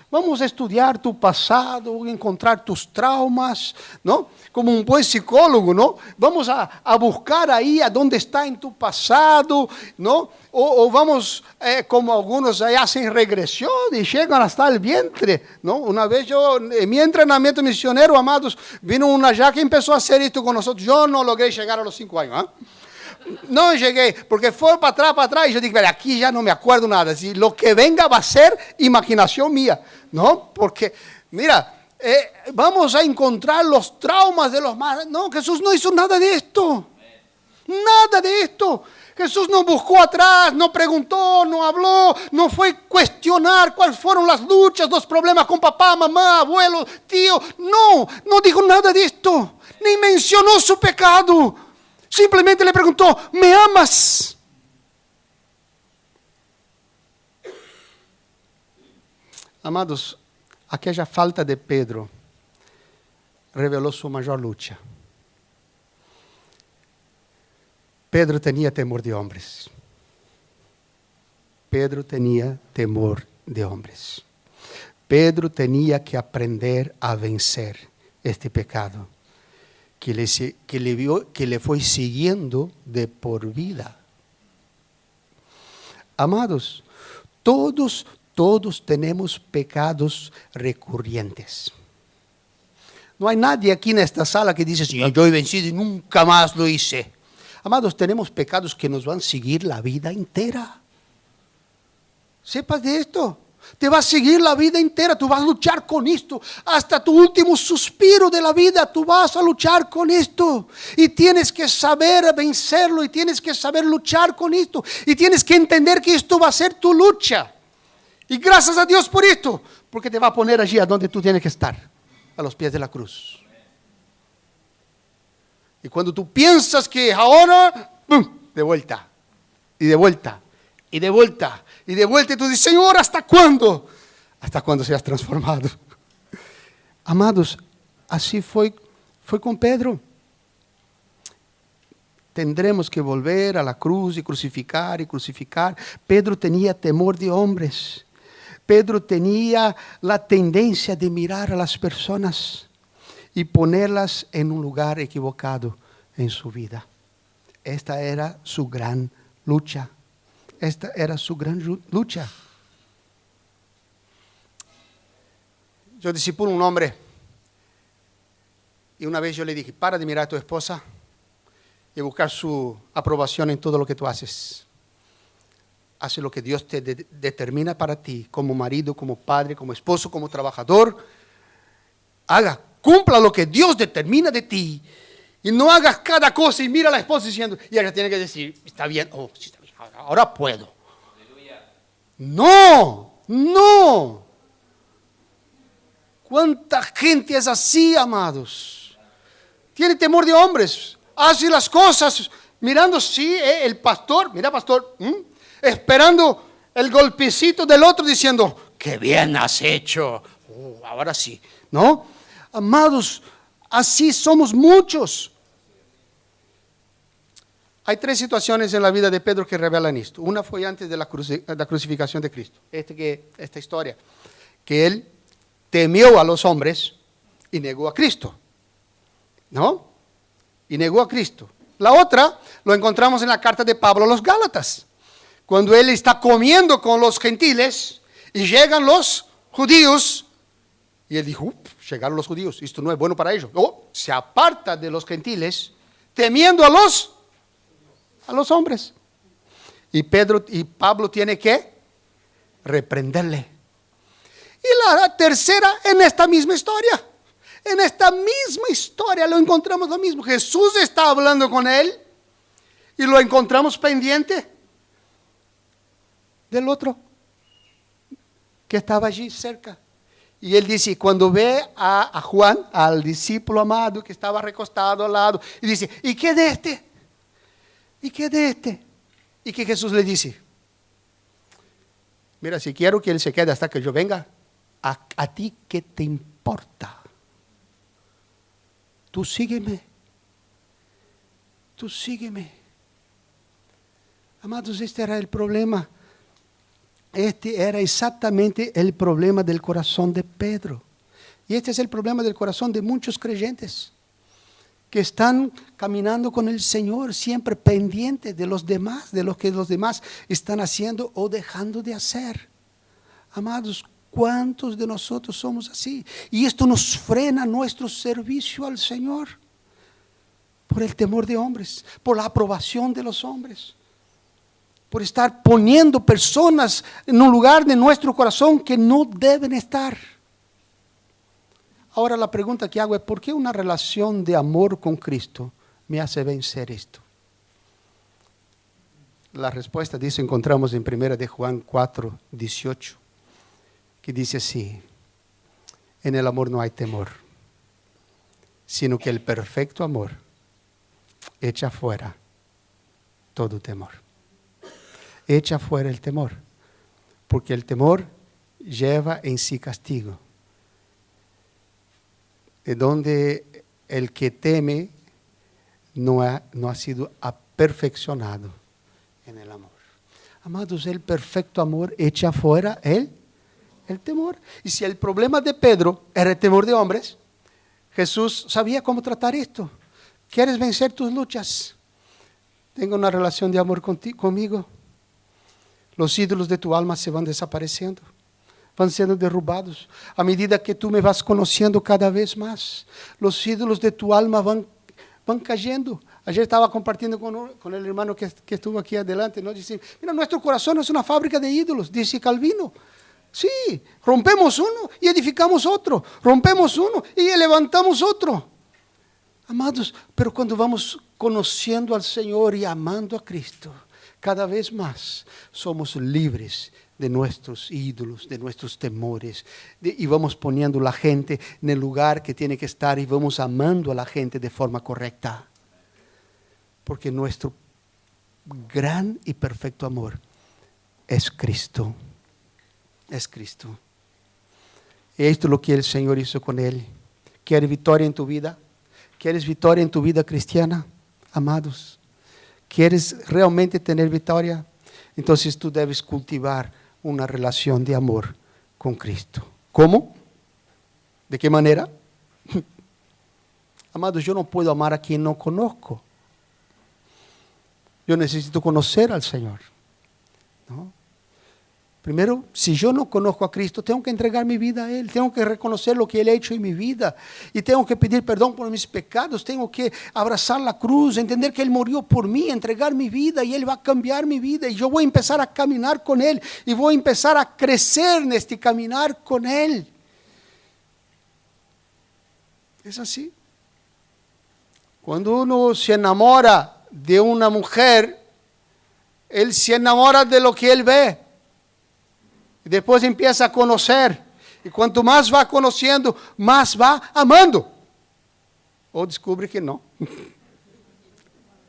Vamos a estudiar tu pasado, encontrar tus traumas, ¿no? Como un buen psicólogo, ¿no? Vamos a buscar ahí a dónde está en tu pasado, ¿no? O vamos, como algunos ahí hacen regresión y llegan hasta el vientre, ¿no? Una vez yo, en mi entrenamiento misionero, amados, vino una ya que empezó a hacer esto con nosotros. Yo no logré llegar a los 5 años, ¿eh? No llegué, porque fue para atrás, y yo dije, aquí ya no me acuerdo nada. Si lo que venga va a ser imaginación mía, ¿no? Porque, mira, vamos a encontrar los traumas de los más. No, Jesús no hizo nada de esto. Nada de esto. Jesús no buscó atrás, no preguntó, no habló, no fue cuestionar cuáles fueron las luchas, los problemas con papá, mamá, abuelo, tío. No dijo nada de esto. Ni mencionó su pecado. Simplemente le preguntó, ¿me amas? Amados, aquella falta de Pedro reveló su mayor lucha. Pedro tenía temor de hombres. Pedro tenía temor de hombres. Pedro tenía que aprender a vencer este pecado que le fue siguiendo de por vida. Amados, todos tenemos pecados recurrentes. No hay nadie aquí en esta sala que dice, Señor, yo he vencido y nunca más lo hice. Amados, tenemos pecados que nos van a seguir la vida entera. Sepas de esto. Te va a seguir la vida entera, tú vas a luchar con esto, hasta tu último suspiro de la vida, tú vas a luchar con esto, y tienes que saber vencerlo, y tienes que saber luchar con esto, y tienes que entender que esto va a ser tu lucha, y gracias a Dios por esto, porque te va a poner allí a donde tú tienes que estar, a los pies de la cruz. Y cuando tú piensas que ahora, ¡pum!, de vuelta, y de vuelta. Y de vuelta y tú dices, Señor, ¿hasta cuándo? Hasta cuando seas transformado. Amados, así fue con Pedro. Tendremos que volver a la cruz y crucificar y crucificar. Pedro tenía temor de hombres. Pedro tenía la tendencia de mirar a las personas y ponerlas en un lugar equivocado en su vida. Esta era su gran lucha. Esta era su gran lucha. Yo discipulo a un hombre y una vez yo le dije, para de mirar a tu esposa y buscar su aprobación en todo lo que tú haces. Haz lo que Dios te determina para ti, como marido, como padre, como esposo, como trabajador. Cumpla lo que Dios determina de ti. Y no hagas cada cosa y mira a la esposa diciendo, y ella tiene que decir, está bien, sí está bien, ahora puedo. No. ¿Cuánta gente es así, amados? Tiene temor de hombres. Hace las cosas mirando, sí, el pastor, mira pastor, esperando el golpecito del otro diciendo, qué bien has hecho. Ahora sí, ¿no? Amados, así somos muchos. Hay 3 situaciones en la vida de Pedro que revelan esto. Una fue antes de la crucificación de Cristo. Esta historia, que él temió a los hombres y negó a Cristo. ¿No? Y negó a Cristo. La otra lo encontramos en la carta de Pablo a los Gálatas. Cuando él está comiendo con los gentiles y llegan los judíos. Y él dijo, llegaron los judíos, esto no es bueno para ellos. Se aparta de los gentiles temiendo a los hombres. Y Pablo tiene que reprenderle. Y la tercera en esta misma historia. En esta misma historia lo encontramos lo mismo. Jesús está hablando con él y lo encontramos pendiente del otro que estaba allí cerca. Y él dice, cuando ve a Juan, al discípulo amado que estaba recostado al lado, y dice, ¿y qué de este? ¿Y qué de este? Y que Jesús le dice, mira, si quiero que él se quede hasta que yo venga, ¿a ti qué te importa? Tú sígueme. Amados, este era el problema. Este era exactamente el problema del corazón de Pedro. Y este es el problema del corazón de muchos creyentes que están caminando con el Señor, siempre pendientes de los demás, de lo que los demás están haciendo o dejando de hacer. Amados, ¿cuántos de nosotros somos así? Y esto nos frena nuestro servicio al Señor por el temor de hombres, por la aprobación de los hombres, por estar poniendo personas en un lugar de nuestro corazón que no deben estar. Ahora la pregunta que hago es, ¿por qué una relación de amor con Cristo me hace vencer esto? La respuesta dice, encontramos en 1 de Juan 4, 18, que dice así, en el amor no hay temor, sino que el perfecto amor echa fuera todo temor. Echa fuera el temor, porque el temor lleva en sí castigo. De donde el que teme no ha sido perfeccionado en el amor. Amados, el perfecto amor echa fuera el temor. Y si el problema de Pedro era el temor de hombres, Jesús sabía cómo tratar esto. ¿Quieres vencer tus luchas? Tenga una relación de amor conmigo. Los ídolos de tu alma se van desapareciendo, van siendo derrubados. A medida que tú me vas conociendo cada vez más, los ídolos de tu alma van cayendo. Ayer estaba compartiendo con el hermano que estuvo aquí adelante, ¿no? Dice, mira, nuestro corazón es una fábrica de ídolos, dice Calvino. Sí, rompemos uno y edificamos otro. Rompemos uno y levantamos otro. Amados, pero cuando vamos conociendo al Señor y amando a Cristo, cada vez más somos libres de nuestros ídolos, de nuestros temores, y vamos poniendo la gente en el lugar que tiene que estar y vamos amando a la gente de forma correcta. Porque nuestro gran y perfecto amor es Cristo. Es Cristo. Esto es lo que el Señor hizo con Él. ¿Quieres victoria en tu vida? ¿Quieres victoria en tu vida cristiana? Amados, ¿quieres realmente tener victoria? Entonces tú debes cultivar una relación de amor con Cristo. ¿Cómo? ¿De qué manera? Amados, yo no puedo amar a quien no conozco. Yo necesito conocer al Señor, ¿no? Primero, si yo no conozco a Cristo, tengo que entregar mi vida a Él, tengo que reconocer lo que Él ha hecho en mi vida y tengo que pedir perdón por mis pecados, tengo que abrazar la cruz, entender que Él murió por mí, entregar mi vida y Él va a cambiar mi vida y yo voy a empezar a caminar con Él y voy a empezar a crecer en este caminar con Él. Es así. Cuando uno se enamora de una mujer, él se enamora de lo que él ve. Y después empieza a conocer. Y cuanto más va conociendo, más va amando. O descubre que no.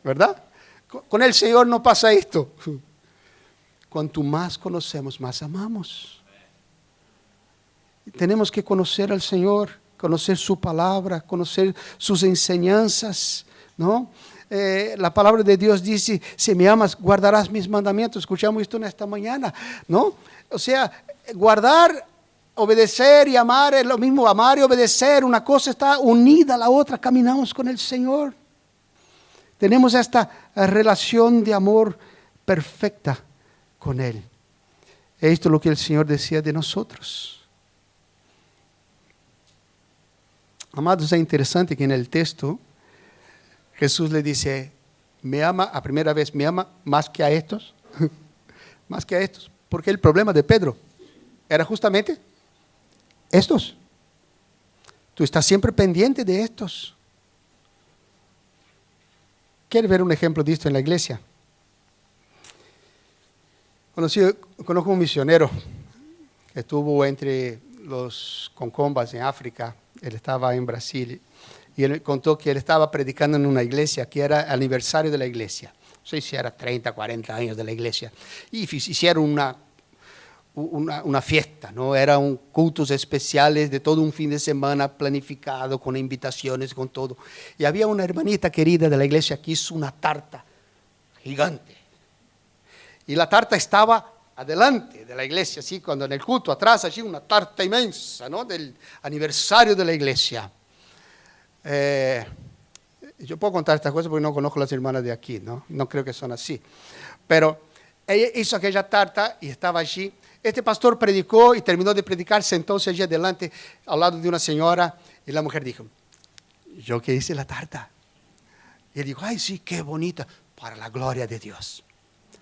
¿Verdad? Con el Señor no pasa esto. Cuanto más conocemos, más amamos. Y tenemos que conocer al Señor, conocer su palabra, conocer sus enseñanzas, ¿no? La palabra de Dios dice, si me amas, guardarás mis mandamientos. Escuchamos esto en esta mañana, ¿no? O sea, guardar, obedecer y amar es lo mismo. Amar y obedecer, una cosa está unida a la otra. Caminamos con el Señor. Tenemos esta relación de amor perfecta con Él. Esto es lo que el Señor decía de nosotros. Amados, es interesante que en el texto Jesús le dice, me ama, a primera vez, me ama más que a estos. Más que a estos. Porque el problema de Pedro era justamente estos. Tú estás siempre pendiente de estos. ¿Quieres ver un ejemplo de esto en la iglesia? Conozco un misionero que estuvo entre los concombas en África. Él estaba en Brasil y él contó que él estaba predicando en una iglesia que era aniversario de la iglesia. No sé si era 30, 40 años de la iglesia. Y hicieron una fiesta, ¿no? Eran cultos especiales de todo un fin de semana planificado, con invitaciones, con todo. Y había una hermanita querida de la iglesia que hizo una tarta gigante. Y la tarta estaba adelante de la iglesia, así, cuando en el culto atrás, allí una tarta inmensa, ¿no? Del aniversario de la iglesia. Yo puedo contar estas cosas porque no conozco las hermanas de aquí, ¿no? No creo que son así. Pero ella hizo aquella tarta y estaba allí. Este pastor predicó y terminó de predicar, sentóse allí adelante al lado de una señora y la mujer dijo, yo que hice la tarta. Y él dijo, ay sí, qué bonita, para la gloria de Dios.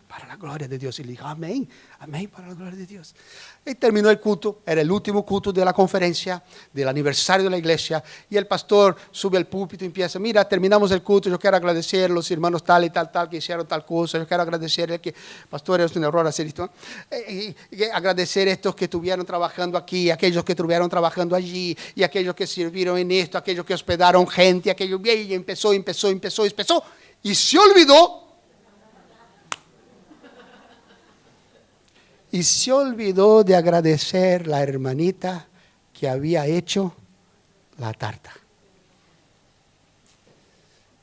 Para la gloria de Dios. Y le dijo, amén, amén, para la gloria de Dios. Y terminó el culto, era el último culto de la conferencia, del aniversario de la iglesia. Y el pastor sube al púlpito y empieza, mira, terminamos el culto, yo quiero agradecer a los hermanos tal y tal, que hicieron tal cosa. Yo quiero agradecer a que, pastor, es un error hacer esto. Y agradecer a estos que estuvieron trabajando aquí, aquellos que estuvieron trabajando allí, y aquellos que sirvieron en esto, aquellos que hospedaron gente, aquellos, y empezó. Y se olvidó. Y se olvidó de agradecer a la hermanita que había hecho la tarta.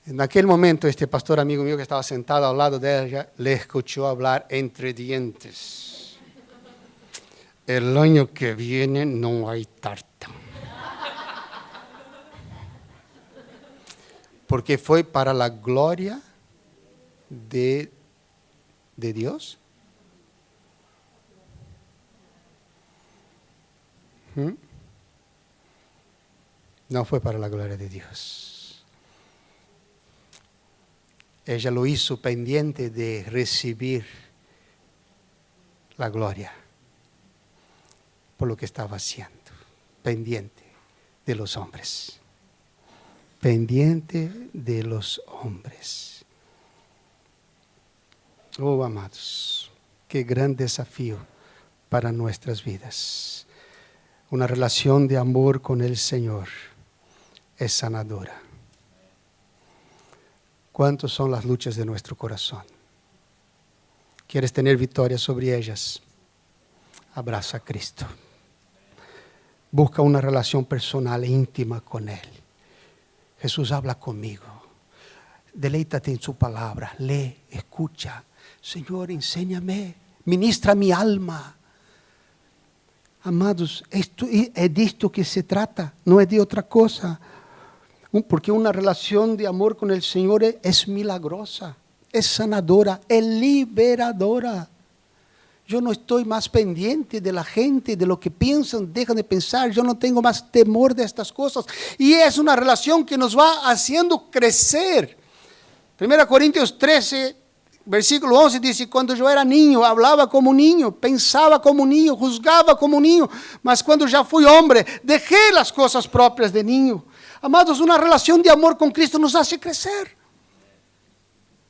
En aquel momento, este pastor amigo mío que estaba sentado al lado de ella, le escuchó hablar entre dientes. El año que viene no hay tarta. Porque fue para la gloria de Dios. No fue para la gloria de Dios. Ella lo hizo pendiente de recibir la gloria por lo que estaba haciendo, pendiente de los hombres, pendiente de los hombres. Oh, amados, qué gran desafío para nuestras vidas. Una relación de amor con el Señor es sanadora. ¿Cuántas son las luchas de nuestro corazón? ¿Quieres tener victoria sobre ellas? Abraza a Cristo. Busca una relación personal e íntima con Él. Jesús habla conmigo. Deleítate en su palabra. Lee, escucha. Señor, enséñame. Ministra mi alma. Amados, esto es de esto que se trata. No es de otra cosa. Porque una relación de amor con el Señor es milagrosa. Es sanadora. Es liberadora. Yo no estoy más pendiente de la gente, de lo que piensan, dejan de pensar. Yo no tengo más temor de estas cosas. Y es una relación que nos va haciendo crecer. 1 Corintios 13, versículo 11 dice, cuando yo era niño, hablaba como niño, pensaba como niño, juzgaba como niño. Mas cuando ya fui hombre, dejé las cosas propias de niño. Amados, una relación de amor con Cristo nos hace crecer.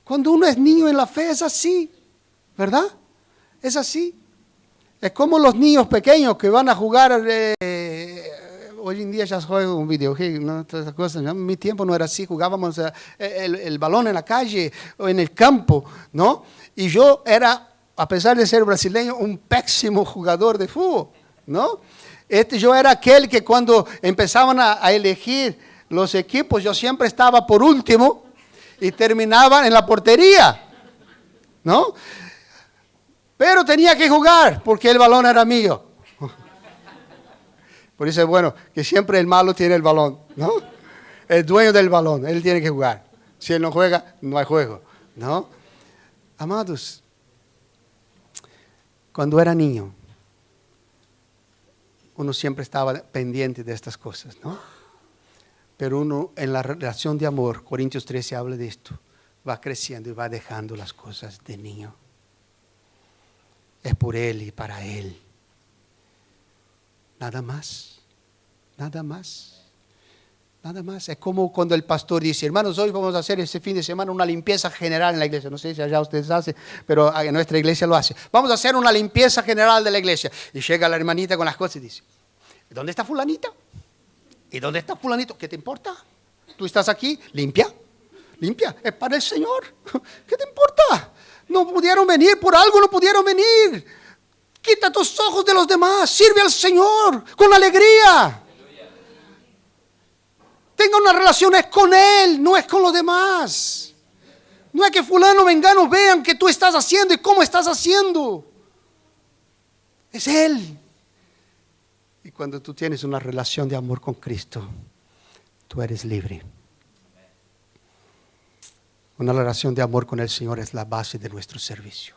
Cuando uno es niño en la fe es así, ¿verdad? Es así. Es como los niños pequeños que van a jugar. Hoy en día ya juegan un videojuego, ¿no? Todas esas cosas. En mi tiempo no era así. Jugábamos el balón en la calle o en el campo, ¿no? Y yo era, a pesar de ser brasileño, un pésimo jugador de fútbol, ¿no? Yo era aquel que cuando empezaban a elegir los equipos, yo siempre estaba por último y terminaba en la portería, ¿no? Pero tenía que jugar porque el balón era mío. Por eso es bueno que siempre el malo tiene el balón, ¿no? El dueño del balón, él tiene que jugar. Si él no juega, no hay juego, ¿no? Amados, cuando era niño, uno siempre estaba pendiente de estas cosas, ¿no? Pero uno en la relación de amor, Corintios 13 habla de esto, va creciendo y va dejando las cosas de niño. Es por Él y para Él. Nada más. Nada más. Nada más. Es como cuando el pastor dice, hermanos, hoy vamos a hacer este fin de semana una limpieza general en la iglesia. No sé si allá ustedes hacen, pero en nuestra iglesia lo hace. Vamos a hacer una limpieza general de la iglesia. Y llega la hermanita con las cosas y dice, ¿dónde está fulanita? ¿Y dónde está fulanito? ¿Qué te importa? Tú estás aquí, limpia. Limpia. Es para el Señor. ¿Qué te importa? No pudieron venir, por algo no pudieron venir. Quita tus ojos de los demás, sirve al Señor con alegría. Tenga una relación es con Él, no es con los demás. No es que fulano, mengano vean qué tú estás haciendo y cómo estás haciendo. Es Él. Y cuando tú tienes una relación de amor con Cristo, tú eres libre. Una relación de amor con el Señor es la base de nuestro servicio.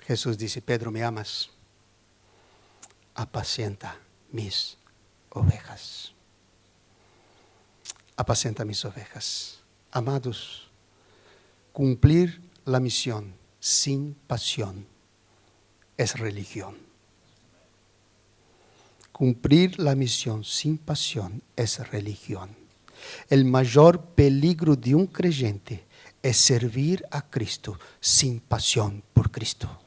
Jesús dice, Pedro, ¿me amas? Apacienta mis ovejas. Apacienta mis ovejas. Amados, cumplir la misión sin pasión es religión. Cumplir la misión sin pasión es religión. El mayor peligro de un creyente es servir a Cristo sin pasión por Cristo.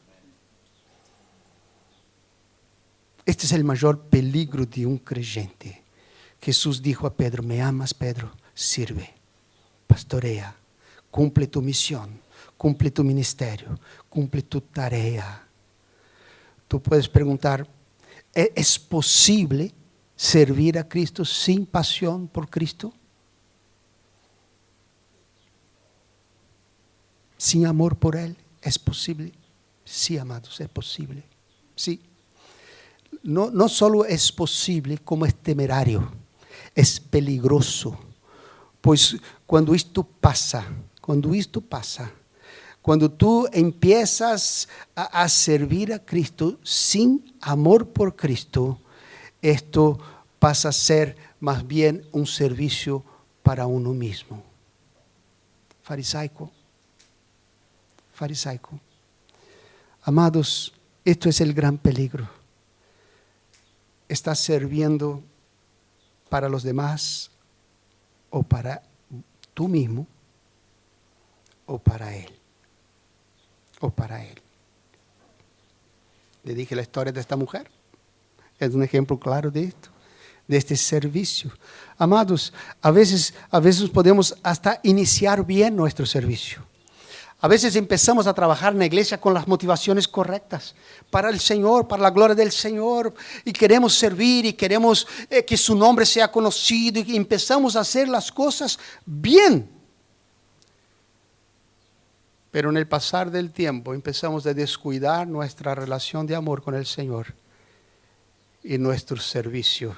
Este es el mayor peligro de un creyente. Jesús dijo a Pedro, ¿me amas, Pedro? Sirve, pastorea, cumple tu misión, cumple tu ministerio, cumple tu tarea. Tú puedes preguntar, ¿es posible servir a Cristo sin pasión por Cristo? Sin amor por Él, ¿es posible? Sí, amados, es posible. Sí. No solo es posible, como es temerario, es peligroso. Pues cuando esto pasa, cuando tú empiezas a servir a Cristo sin amor por Cristo, esto pasa a ser más bien un servicio para uno mismo. Farisaico. Amados, esto es el gran peligro. ¿Estás sirviendo para los demás o para tú mismo o para Él? O para Él. Le dije la historia de esta mujer. Es un ejemplo claro de esto, de este servicio. Amados, a veces podemos hasta iniciar bien nuestro servicio. A veces empezamos a trabajar en la iglesia con las motivaciones correctas, para el Señor, para la gloria del Señor, y queremos servir y queremos que su nombre sea conocido, y empezamos a hacer las cosas bien. Pero en el pasar del tiempo empezamos a descuidar nuestra relación de amor con el Señor, y nuestro servicio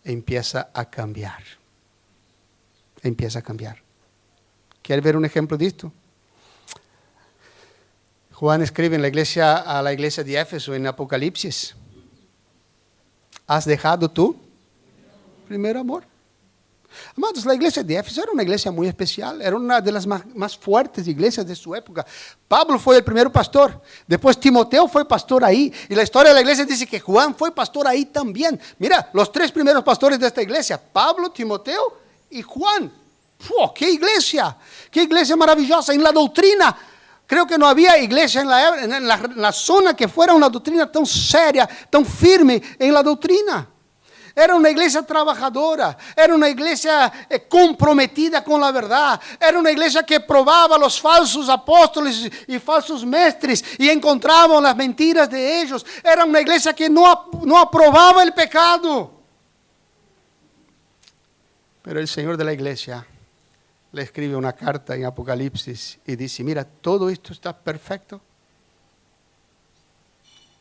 empieza a cambiar. Empieza a cambiar. ¿Quieres ver un ejemplo de esto? Juan escribe a la iglesia de Éfeso en Apocalipsis: ¿has dejado tu primer amor? Amados, la iglesia de Éfeso era una iglesia muy especial, era una de las más fuertes iglesias de su época. Pablo fue el primer pastor, después Timoteo fue pastor ahí, y la historia de la iglesia dice que Juan fue pastor ahí también. Mira, los 3 primeros pastores de esta iglesia: Pablo, Timoteo y Juan. ¡Qué iglesia! ¡Qué iglesia maravillosa! En la doctrina, creo que no había iglesia en la zona que fuera una doctrina tan seria, tan firme en la doctrina. Era una iglesia trabajadora, era una iglesia comprometida con la verdad, era una iglesia que probaba los falsos apóstoles y falsos maestros y encontraba las mentiras de ellos. Era una iglesia que no aprobaba el pecado. Pero el Señor de la iglesia le escribe una carta en Apocalipsis y dice: mira, todo esto está perfecto,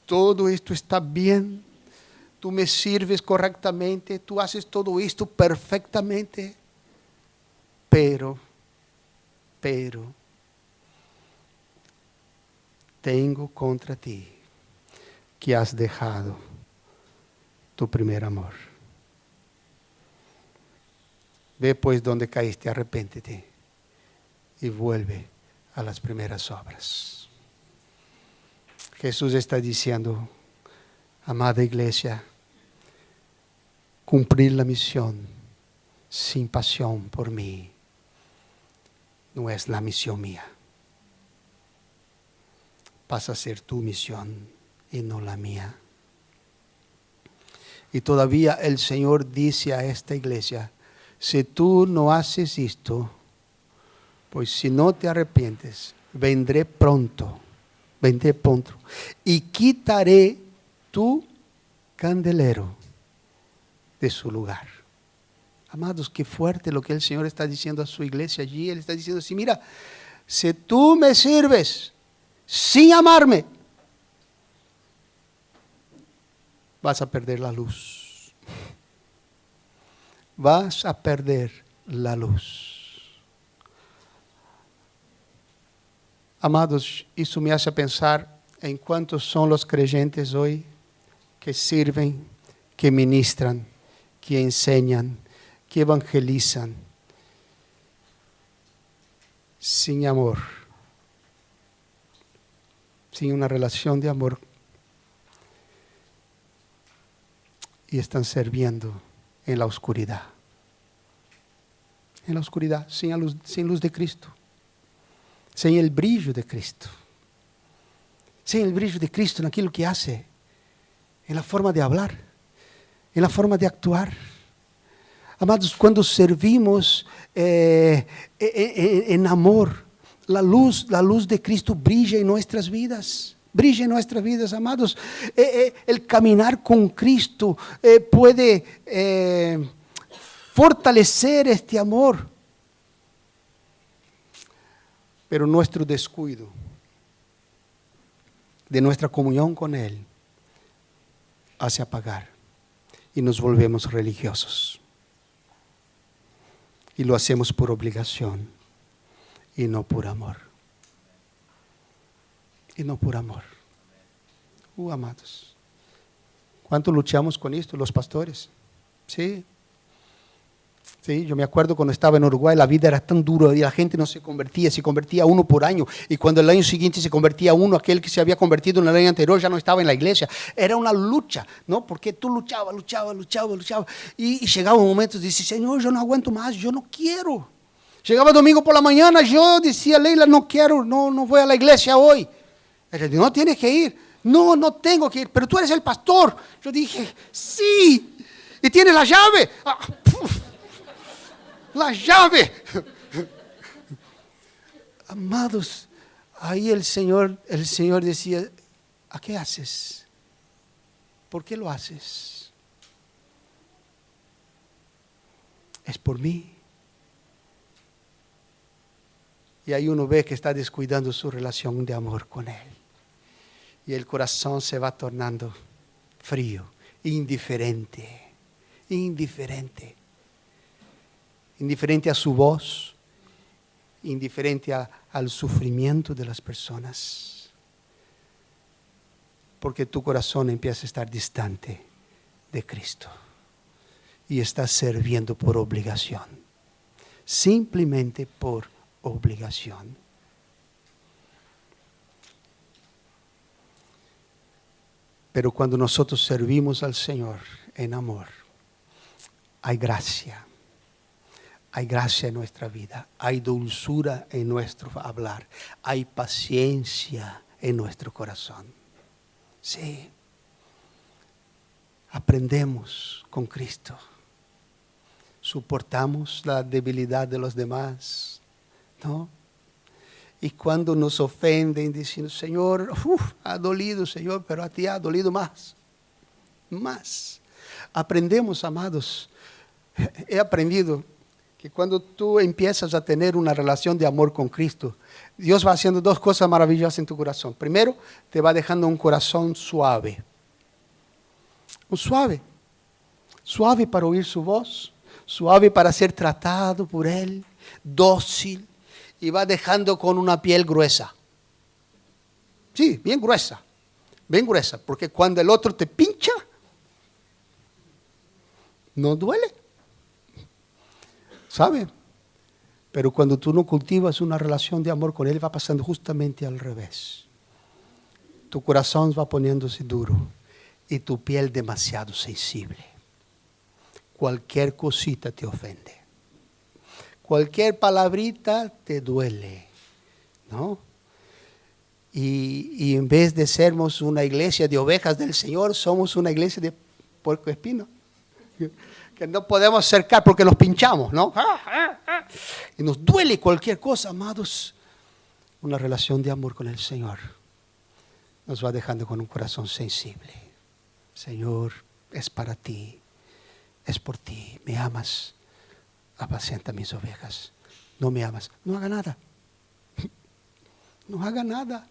todo esto está bien, tú me sirves correctamente, tú haces todo esto perfectamente, pero, tengo contra ti que has dejado tu primer amor. Ve pues donde caíste, arrepéntete y vuelve a las primeras obras. Jesús está diciendo: amada iglesia, cumplir la misión sin pasión por mí no es la misión mía. Pasa a ser tu misión y no la mía. Y todavía el Señor dice a esta iglesia: si tú no haces esto, pues si no te arrepientes, vendré pronto, y quitaré tu candelero de su lugar. Amados, qué fuerte lo que el Señor está diciendo a su iglesia allí. Él está diciendo así: mira, si tú me sirves sin amarme, vas a perder la luz. Vas a perder la luz. Amados, eso me hace pensar en cuántos son los creyentes hoy que sirven, que ministran, que enseñan, que evangelizan, sin amor, sin una relación de amor, y están sirviendo en la oscuridad. En la oscuridad, sin luz de Cristo. Sin el brillo de Cristo. Sin el brillo de Cristo en aquello que hace. En la forma de hablar. En la forma de actuar. Amados, cuando servimos en amor, la luz de Cristo brilla en nuestras vidas. Brilla en nuestras vidas, amados. El caminar con Cristo puede fortalecer este amor. Pero nuestro descuido de nuestra comunión con Él hace apagar y nos volvemos religiosos. Y lo hacemos por obligación y no por amor. Y no por amor. Amados, ¿cuánto luchamos con esto los pastores? Sí, yo me acuerdo cuando estaba en Uruguay, la vida era tan dura y la gente no se convertía uno por año, y cuando el año siguiente se convertía uno, aquel que se había convertido en el año anterior ya no estaba en la iglesia. Era una lucha, ¿no? Porque tú luchabas, y llegaba un momento y dices: Señor, yo no aguanto más, yo no quiero. Llegaba domingo por la mañana, yo decía: Leila, no quiero, no voy a la iglesia hoy. Ella dijo: no tienes que ir. No tengo que ir, pero tú eres el pastor. Yo dije: sí. ¿Y tienes la llave? La llave. Amados, Ahí el Señor decía, ¿a qué haces? ¿Por qué lo haces? Es por mí. Y ahí uno ve que está descuidando su relación de amor con Él. Y el corazón se va tornando frío, indiferente. Indiferente a su voz, indiferente al sufrimiento de las personas. Porque tu corazón empieza a estar distante de Cristo. Y estás sirviendo por obligación. Simplemente por obligación. Pero cuando nosotros servimos al Señor en amor, hay gracia. Hay gracia en nuestra vida. Hay dulzura en nuestro hablar. Hay paciencia en nuestro corazón. Sí. Aprendemos con Cristo. Soportamos la debilidad de los demás, ¿no? Y cuando nos ofenden diciendo, Señor, ha dolido, Señor, pero a ti ha dolido más. Más. Aprendemos, amados. He aprendido que cuando tú empiezas a tener una relación de amor con Cristo, Dios va haciendo dos cosas maravillosas en tu corazón. Primero, te va dejando un corazón suave. Un suave. Suave para oír su voz. Suave para ser tratado por Él. Dócil. Y va dejando con una piel gruesa. Sí, bien gruesa. Bien gruesa. Porque cuando el otro te pincha, no duele. ¿Sabe? Pero cuando tú no cultivas una relación de amor con Él, va pasando justamente al revés. Tu corazón va poniéndose duro y tu piel demasiado sensible. Cualquier cosita te ofende. Cualquier palabrita te duele, ¿no? Y en vez de sermos una iglesia de ovejas del Señor, somos una iglesia de puercoespino. Que no podemos acercar porque los pinchamos, ¿no? Y nos duele cualquier cosa, amados. Una relación de amor con el Señor nos va dejando con un corazón sensible. Señor, es para ti, es por ti. Me amas, apacienta mis ovejas. No me amas, no haga nada. No haga nada.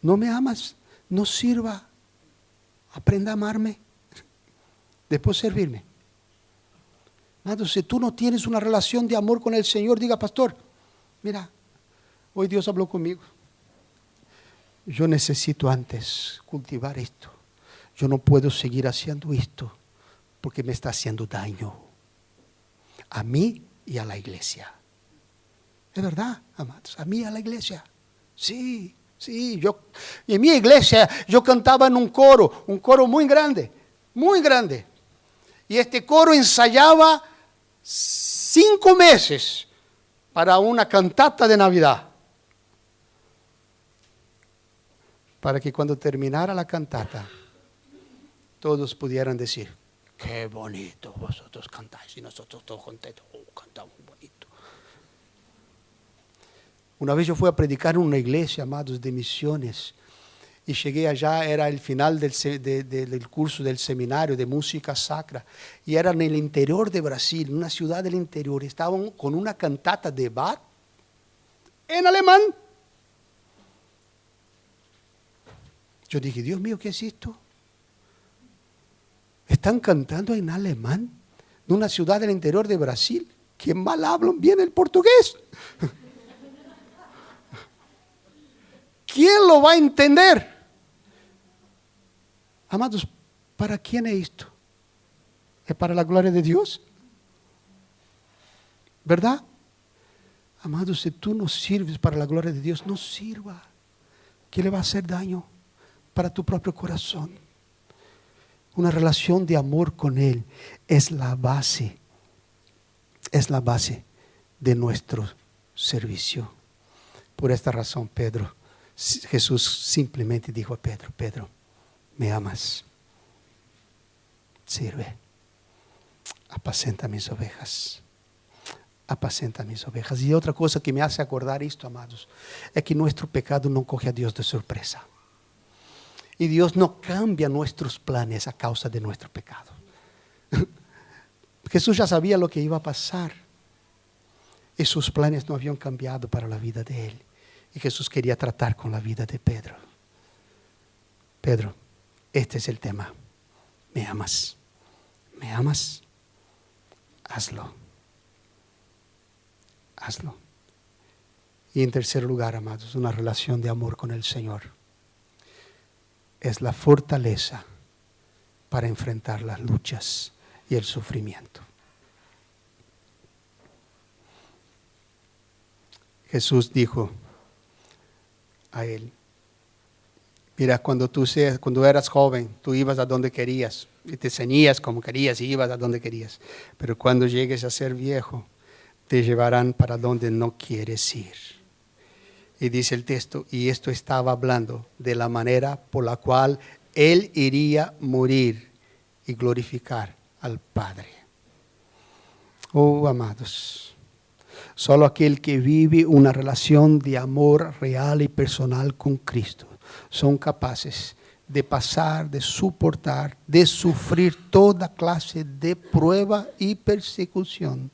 No me amas, no sirva. Aprenda a amarme, después servirme. Amados, si tú no tienes una relación de amor con el Señor, diga, pastor, mira, hoy Dios habló conmigo. Yo necesito antes cultivar esto. Yo no puedo seguir haciendo esto porque me está haciendo daño a mí y a la iglesia. Es verdad, amados, a mí y a la iglesia. Sí, y en mi iglesia yo cantaba en un coro muy grande, muy grande. Y este coro ensayaba 5 meses para una cantata de Navidad. Para que cuando terminara la cantata, todos pudieran decir, qué bonito vosotros cantáis. Y nosotros todos contentos, cantamos bonito. Una vez yo fui a predicar en una iglesia, amados, de misiones. Y llegué allá, era el final del curso del seminario de música sacra. Y era en el interior de Brasil, en una ciudad del interior. Estaban con una cantata de Bach en alemán. Yo dije, Dios mío, ¿qué es esto? Están cantando en alemán en una ciudad del interior de Brasil. ¿Quién mal hablan bien el portugués? ¿Quién lo va a entender? Amados, ¿para quién es esto? ¿Es para la gloria de Dios? ¿Verdad? Amados, si tú no sirves para la gloria de Dios, no sirva. ¿Qué le va a hacer daño? Para tu propio corazón. Una relación de amor con Él es la base de nuestro servicio. Por esta razón, Jesús simplemente dijo a Pedro, ¿me amas? Sirve. Apacenta mis ovejas. apacenta mis ovejas. Y otra cosa que me hace acordar esto, amados, es que nuestro pecado no coge a Dios de sorpresa. Y Dios no cambia nuestros planes a causa de nuestro pecado. Jesús ya sabía lo que iba a pasar. Y sus planes no habían cambiado para la vida de él. Y Jesús quería tratar con la vida de Pedro. Pedro, este es el tema. ¿Me amas? ¿Me amas? Hazlo. Hazlo. Y en tercer lugar, amados, una relación de amor con el Señor es la fortaleza para enfrentar las luchas y el sufrimiento. Jesús dijo a él: mira, cuando eras joven, tú ibas a donde querías y te ceñías como querías y ibas a donde querías. Pero cuando llegues a ser viejo, te llevarán para donde no quieres ir. Y dice el texto, y esto estaba hablando de la manera por la cual él iría a morir y glorificar al Padre. Oh, amados, solo aquel que vive una relación de amor real y personal con Cristo son capaces de pasar, de soportar, de sufrir toda clase de prueba y persecución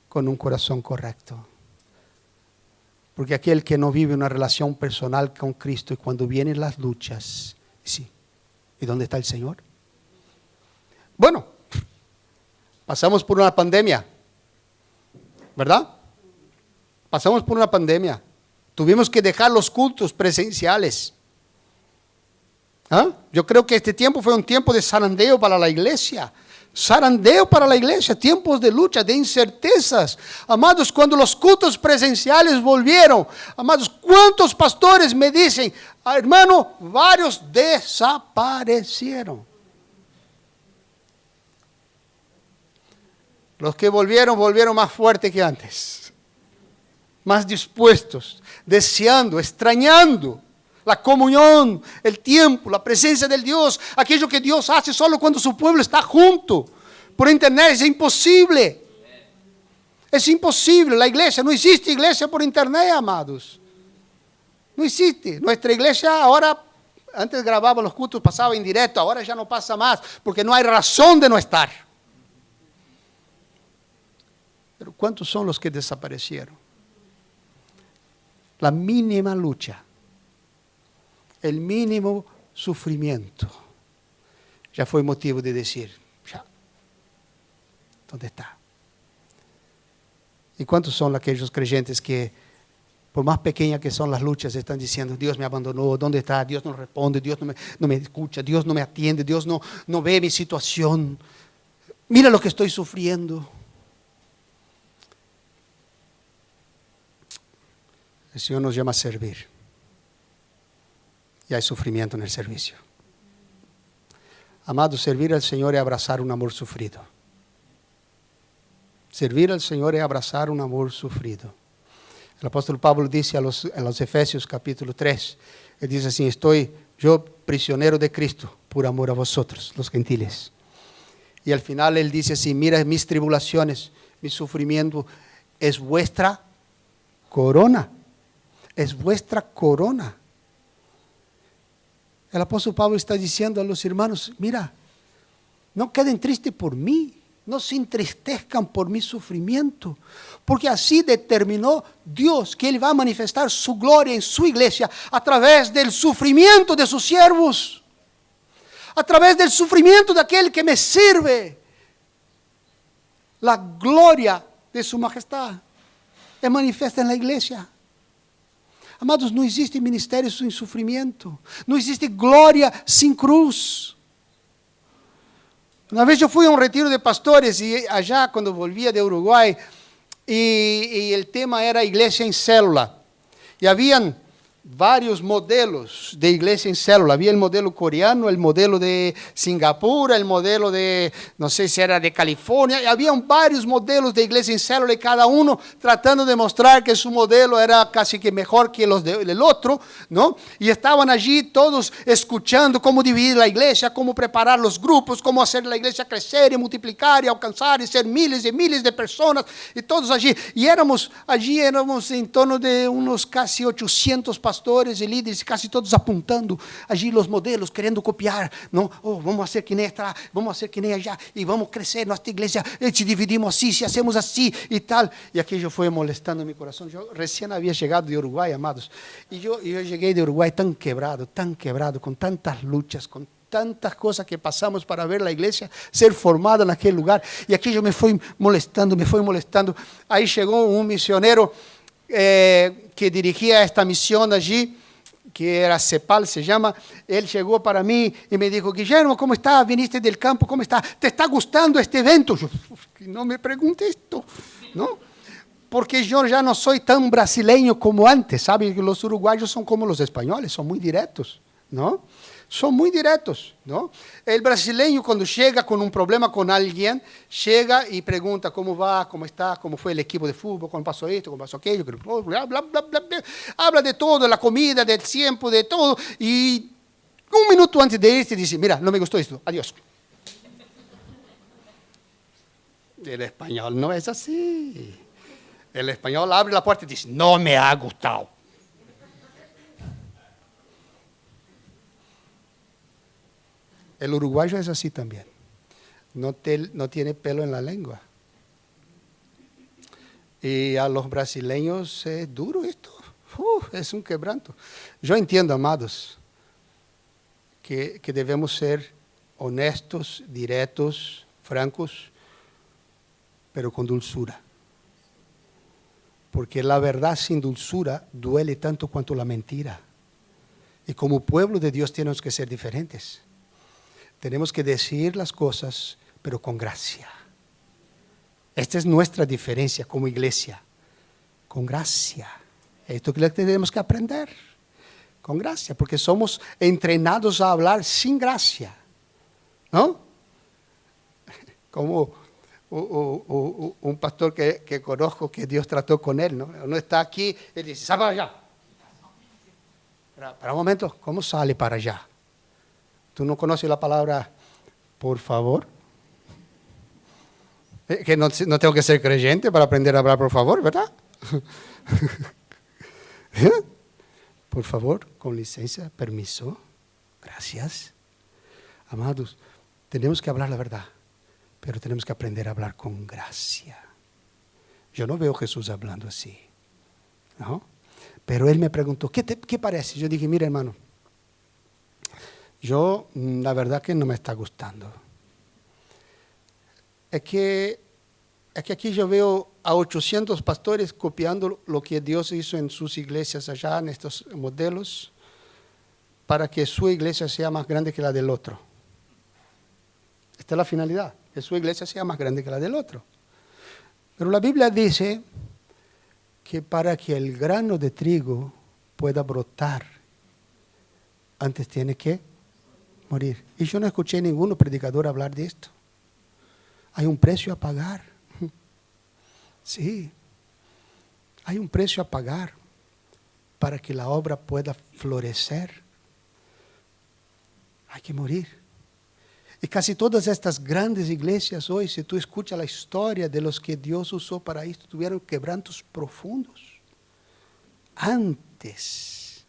con un corazón correcto. Porque aquel que no vive una relación personal con Cristo, y cuando vienen las luchas, sí, ¿y dónde está el Señor? Bueno, pasamos por una pandemia, ¿verdad? Pasamos por una pandemia. Tuvimos que dejar los cultos presenciales. Yo creo que este tiempo fue un tiempo de zarandeo para la iglesia. Zarandeo para la iglesia, tiempos de lucha, de incertezas. Amados, cuando los cultos presenciales volvieron, amados, ¿cuántos pastores me dicen, hermano, varios desaparecieron? Los que volvieron más fuertes que antes, más dispuestos, deseando, extrañando la comunión, el tiempo, la presencia del Dios, aquello que Dios hace solo cuando su pueblo está junto. Por internet es imposible. Es imposible. La iglesia, no existe iglesia por internet, amados. No existe. Nuestra iglesia ahora, antes grababa los cultos, pasaba en directo, ahora ya no pasa más, porque no hay razón de no estar. Pero ¿cuántos son los que desaparecieron? La mínima lucha, el mínimo sufrimiento, ya fue motivo de decir, ya, ¿dónde está? ¿Y cuántos son aquellos creyentes que, por más pequeñas que son las luchas, están diciendo, Dios me abandonó, ¿dónde está? Dios no responde, Dios no me escucha, Dios no me atiende, Dios no ve mi situación, mira lo que estoy sufriendo. El Señor nos llama a servir. Y hay sufrimiento en el servicio. Amado, servir al Señor es abrazar un amor sufrido. Servir al Señor es abrazar un amor sufrido. El apóstol Pablo dice a los Efesios capítulo 3, él dice así, estoy yo prisionero de Cristo por amor a vosotros, los gentiles. Y al final él dice así, mira mis tribulaciones, mi sufrimiento es vuestra corona. Es vuestra corona. El apóstol Pablo está diciendo a los hermanos, mira, no queden tristes por mí, no se entristezcan por mi sufrimiento, porque así determinó Dios que Él va a manifestar su gloria en su iglesia a través del sufrimiento de sus siervos, a través del sufrimiento de aquel que me sirve. La gloria de su majestad es manifiesta en la iglesia. Amados, no existe ministerio sin sufrimiento. No existe gloria sin cruz. Una vez yo fui a un retiro de pastores y allá cuando volvía de Uruguay y el tema era iglesia en célula. Y habían varios modelos de iglesia en célula. Había el modelo coreano, el modelo de Singapur, el modelo de, no sé si era de California. Había varios modelos de iglesia en célula y cada uno tratando de mostrar que su modelo era casi que mejor que los del otro, ¿no? Y estaban allí todos escuchando cómo dividir la iglesia, cómo preparar los grupos, cómo hacer la iglesia crecer y multiplicar y alcanzar y ser miles y miles de personas. Y todos allí. Y éramos en torno de unos casi 800 pastores y líderes, casi todos apuntando allí los modelos, queriendo copiar, ¿no? Oh, vamos a hacer que nem esta, vamos a hacer que nem allá, y vamos a crecer nuestra iglesia, si dividimos así, si hacemos así, y tal. Y aquello fue molestando mi corazón. Yo recién había llegado de Uruguay, amados, y yo llegué de Uruguay tan quebrado, con tantas luchas, con tantas cosas que pasamos para ver la iglesia ser formada en aquel lugar, y aquello me fue molestando. Ahí llegó un misionero que dirigía esta misión allí, que era CEPAL, se llama. Él llegó para mí y me dijo: Guillermo, ¿cómo estás? ¿Viniste del campo? ¿Cómo estás? ¿Te está gustando este evento? Yo, no me pregunte esto, ¿no? Porque yo ya no soy tan brasileño como antes, ¿sabe? Los uruguayos son como los españoles, son muy directos, ¿no? Son muy directos, ¿no? El brasileño, cuando llega con un problema con alguien, llega y pregunta cómo va, cómo está, cómo fue el equipo de fútbol, cómo pasó esto, cómo pasó aquello, bla, bla, bla, bla, bla. Habla de todo, de la comida, del tiempo, de todo, y un minuto antes de irse dice: mira, no me gustó esto, adiós. El español no es así. El español abre la puerta y dice: no me ha gustado. El uruguayo es así también. No tiene pelo en la lengua. Y a los brasileños es duro esto. Es un quebranto. Yo entiendo, amados, que debemos ser honestos, directos, francos, pero con dulzura. Porque la verdad sin dulzura duele tanto cuanto la mentira. Y como pueblo de Dios tenemos que ser diferentes. Tenemos que decir las cosas, pero con gracia. Esta es nuestra diferencia como iglesia. Con gracia. Esto que tenemos que aprender. Con gracia, porque somos entrenados a hablar sin gracia, ¿no? Como un pastor que conozco, que Dios trató con él, ¿no? Uno está aquí, él dice: sal para allá. Para un momento, ¿cómo sale para allá? ¿Tú no conoces la palabra por favor? Que no tengo que ser creyente para aprender a hablar por favor, ¿verdad? Por favor, con licencia, permiso, gracias. Amados, tenemos que hablar la verdad, pero tenemos que aprender a hablar con gracia. Yo no veo a Jesús hablando así, ¿no? Pero él me preguntó: ¿qué parece? Yo dije: mira, hermano, yo la verdad que no me está gustando. Es que aquí yo veo a 800 pastores copiando lo que Dios hizo en sus iglesias allá, en estos modelos, para que su iglesia sea más grande que la del otro. Esta es la finalidad, que su iglesia sea más grande que la del otro. Pero la Biblia dice que para que el grano de trigo pueda brotar, antes tiene que morir. Y yo no escuché ningún predicador hablar de esto. Hay un precio a pagar. Sí, hay un precio a pagar para que la obra pueda florecer. Hay que morir. Y casi todas estas grandes iglesias hoy, si tú escuchas la historia de los que Dios usó para esto, tuvieron quebrantos profundos antes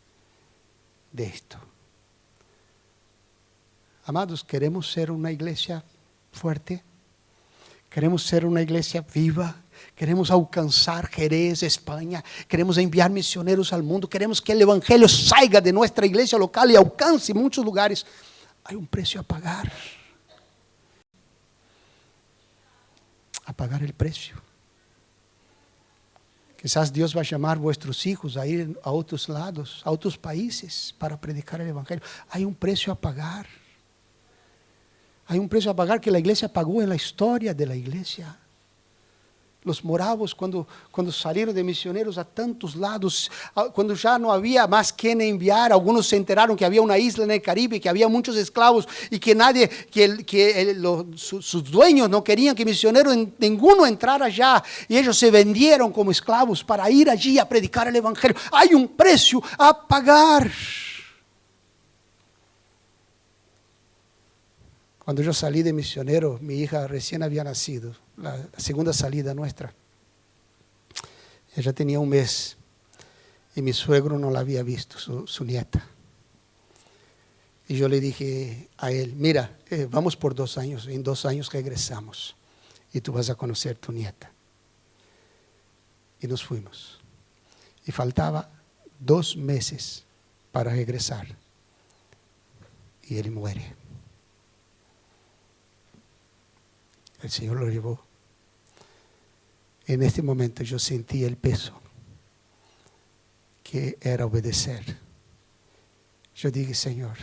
de esto. Amados, queremos ser una iglesia fuerte, queremos ser una iglesia viva, queremos alcanzar Jerez, España, queremos enviar misioneros al mundo, queremos que el evangelio salga de nuestra iglesia local y alcance muchos lugares. Hay un precio a pagar. A pagar el precio. Quizás Dios va a llamar a vuestros hijos a ir a otros lados, a otros países para predicar el evangelio. Hay un precio a pagar. Hay un precio a pagar que la iglesia pagó en la historia de la iglesia. Los moravos cuando salieron de misioneros a tantos lados, cuando ya no había más quien enviar, algunos se enteraron que había una isla en el Caribe, que había muchos esclavos y que nadie, sus dueños no querían que misioneros ninguno entrara allá, y ellos se vendieron como esclavos para ir allí a predicar el evangelio. Hay un precio a pagar. Cuando yo salí de misionero, mi hija recién había nacido, la segunda salida nuestra. Ella tenía un mes y mi suegro no la había visto, su nieta. Y yo le dije a él, mira, vamos por 2 años, en 2 años regresamos y tú vas a conocer tu nieta. Y nos fuimos. Y faltaba 2 meses para regresar. Y él muere. El Señor lo llevó. En este momento yo sentí el peso que era obedecer. Yo dije, Señor,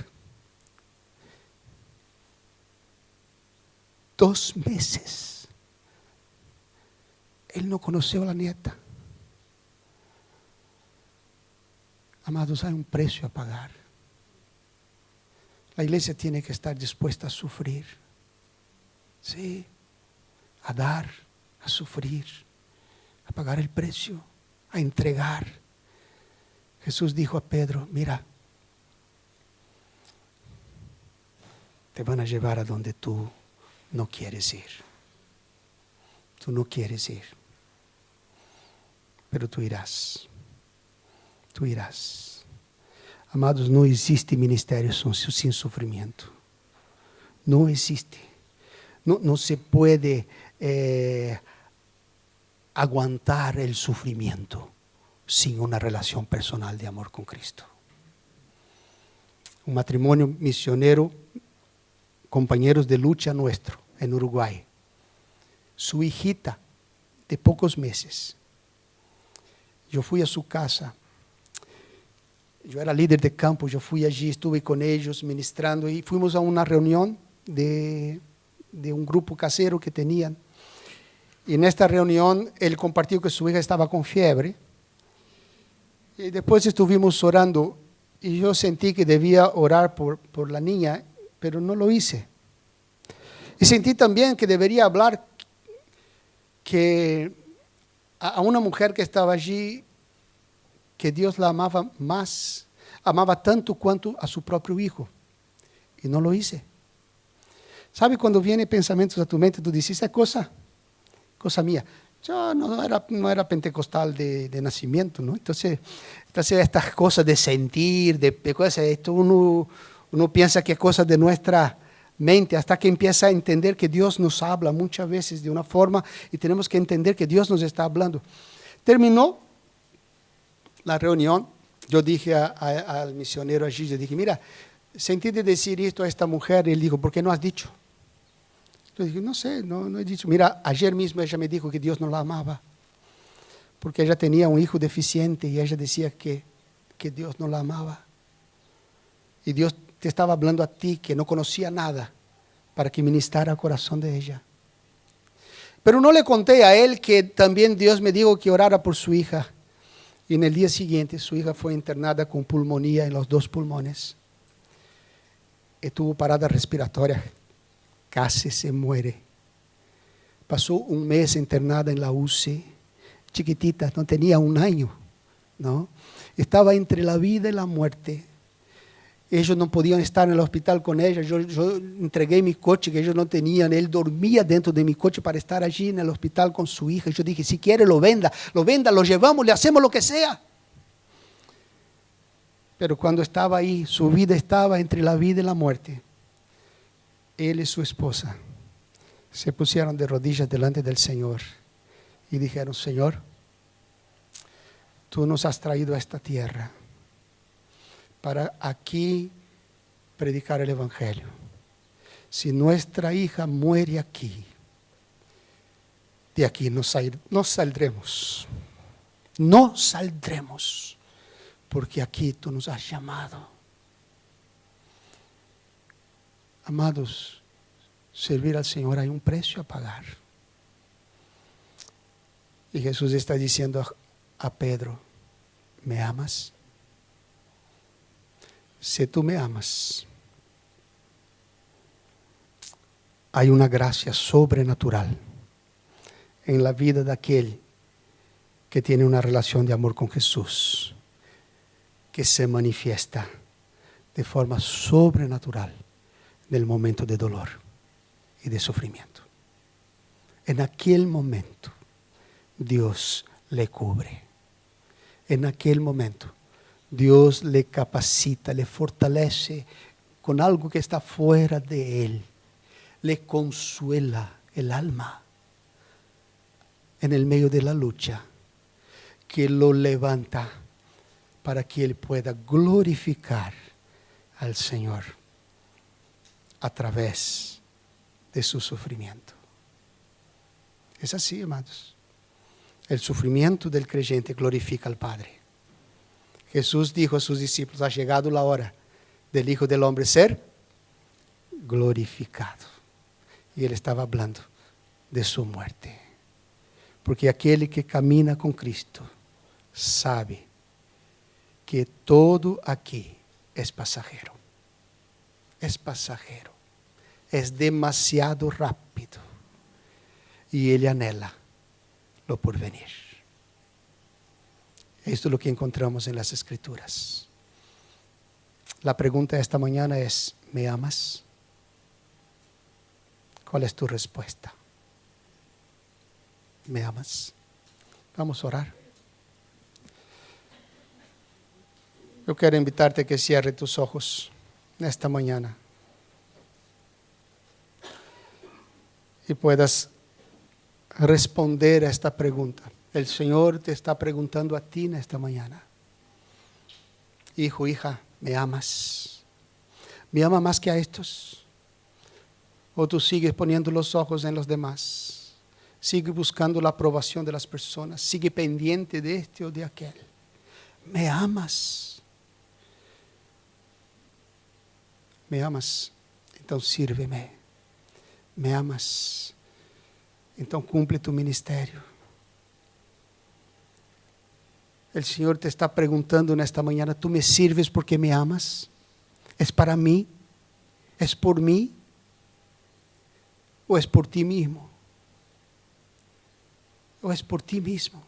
2 meses. Él no conoció a la nieta. Amados, hay un precio a pagar. La iglesia tiene que estar dispuesta a sufrir. Sí. A dar, a sufrir, a pagar el precio, a entregar. Jesús dijo a Pedro, mira, te van a llevar a donde tú no quieres ir. Tú no quieres ir, pero tú irás. Tú irás. Amados, no existe ministerio sin sufrimiento. No existe. No se puede aguantar el sufrimiento sin una relación personal de amor con Cristo. Un matrimonio misionero, compañeros de lucha nuestro en Uruguay. Su hijita de pocos meses. Yo fui a su casa. Yo era líder de campo, yo fui allí, estuve con ellos ministrando y fuimos a una reunión de un grupo casero que tenían. Y en esta reunión él compartió que su hija estaba con fiebre. Y después estuvimos orando y yo sentí que debía orar por la niña, pero no lo hice. Y sentí también que debería hablar que a una mujer que estaba allí, que Dios la amaba más, amaba tanto cuanto a su propio hijo. Y no lo hice. ¿Sabe cuando vienen pensamientos a tu mente, tú dices, esa cosa mía? Yo no era pentecostal de nacimiento, ¿no? Entonces estas cosas de sentir, de cosas, esto uno piensa que es cosas de nuestra mente, hasta que empieza a entender que Dios nos habla muchas veces de una forma y tenemos que entender que Dios nos está hablando. Terminó la reunión, yo dije al misionero allí, yo dije, mira, sentí de decir esto a esta mujer, y él dijo, ¿por qué no has dicho? Yo dije, no sé, no he dicho. Mira, ayer mismo ella me dijo que Dios no la amaba, porque ella tenía un hijo deficiente y ella decía que Dios no la amaba. Y Dios te estaba hablando a ti, que no conocía nada, para que ministrara al corazón de ella. Pero no le conté a él que también Dios me dijo que orara por su hija. Y en el día siguiente su hija fue internada con pulmonía en los 2 pulmones. Y tuvo parada respiratoria. Casi se muere. Pasó un mes internada en la UCI, chiquitita, no tenía 1 año, ¿no? Estaba entre la vida y la muerte. Ellos no podían estar en el hospital con ella. Yo entregué mi coche que ellos no tenían. Él dormía dentro de mi coche para estar allí en el hospital con su hija. Yo dije, si quiere lo venda, lo llevamos, le hacemos lo que sea. Pero cuando estaba ahí, su vida estaba entre la vida y la muerte. Él y su esposa se pusieron de rodillas delante del Señor y dijeron, Señor, tú nos has traído a esta tierra para aquí predicar el Evangelio. Si nuestra hija muere aquí, de aquí no saldremos. No saldremos, porque aquí tú nos has llamado. Amados, servir al Señor hay un precio a pagar. Y Jesús está diciendo a Pedro, ¿me amas? Si tú me amas, hay una gracia sobrenatural en la vida de aquel que tiene una relación de amor con Jesús, que se manifiesta de forma sobrenatural en el momento de dolor y de sufrimiento. En aquel momento, Dios le cubre. En aquel momento, Dios le capacita, le fortalece con algo que está fuera de él. Le consuela el alma en el medio de la lucha, que lo levanta para que él pueda glorificar al Señor a través de su sufrimiento. Es así, amados. El sufrimiento del creyente glorifica al Padre. Jesús dijo a sus discípulos, ha llegado la hora del Hijo del Hombre ser glorificado. Y él estaba hablando de su muerte. Porque aquel que camina con Cristo sabe que todo aquí es pasajero. Es pasajero. Es demasiado rápido. Y él anhela lo porvenir. Esto es lo que encontramos en las Escrituras. La pregunta de esta mañana es, ¿me amas? ¿Cuál es tu respuesta? ¿Me amas? Vamos a orar. Yo quiero invitarte a que cierre tus ojos esta mañana y puedas responder a esta pregunta. El Señor te está preguntando a ti en esta mañana. Hijo, hija, ¿me amas? ¿Me ama más que a estos? ¿O tú sigues poniendo los ojos en los demás? Sigue buscando la aprobación de las personas. Sigue pendiente de este o de aquel. ¿Me amas? ¿Me amas? Entonces sírveme. ¿Me amas? Entonces cumple tu ministerio. El Señor te está preguntando en esta mañana, ¿tú me sirves porque me amas? ¿Es para mí? ¿Es por mí? ¿O es por ti mismo? ¿O es por ti mismo?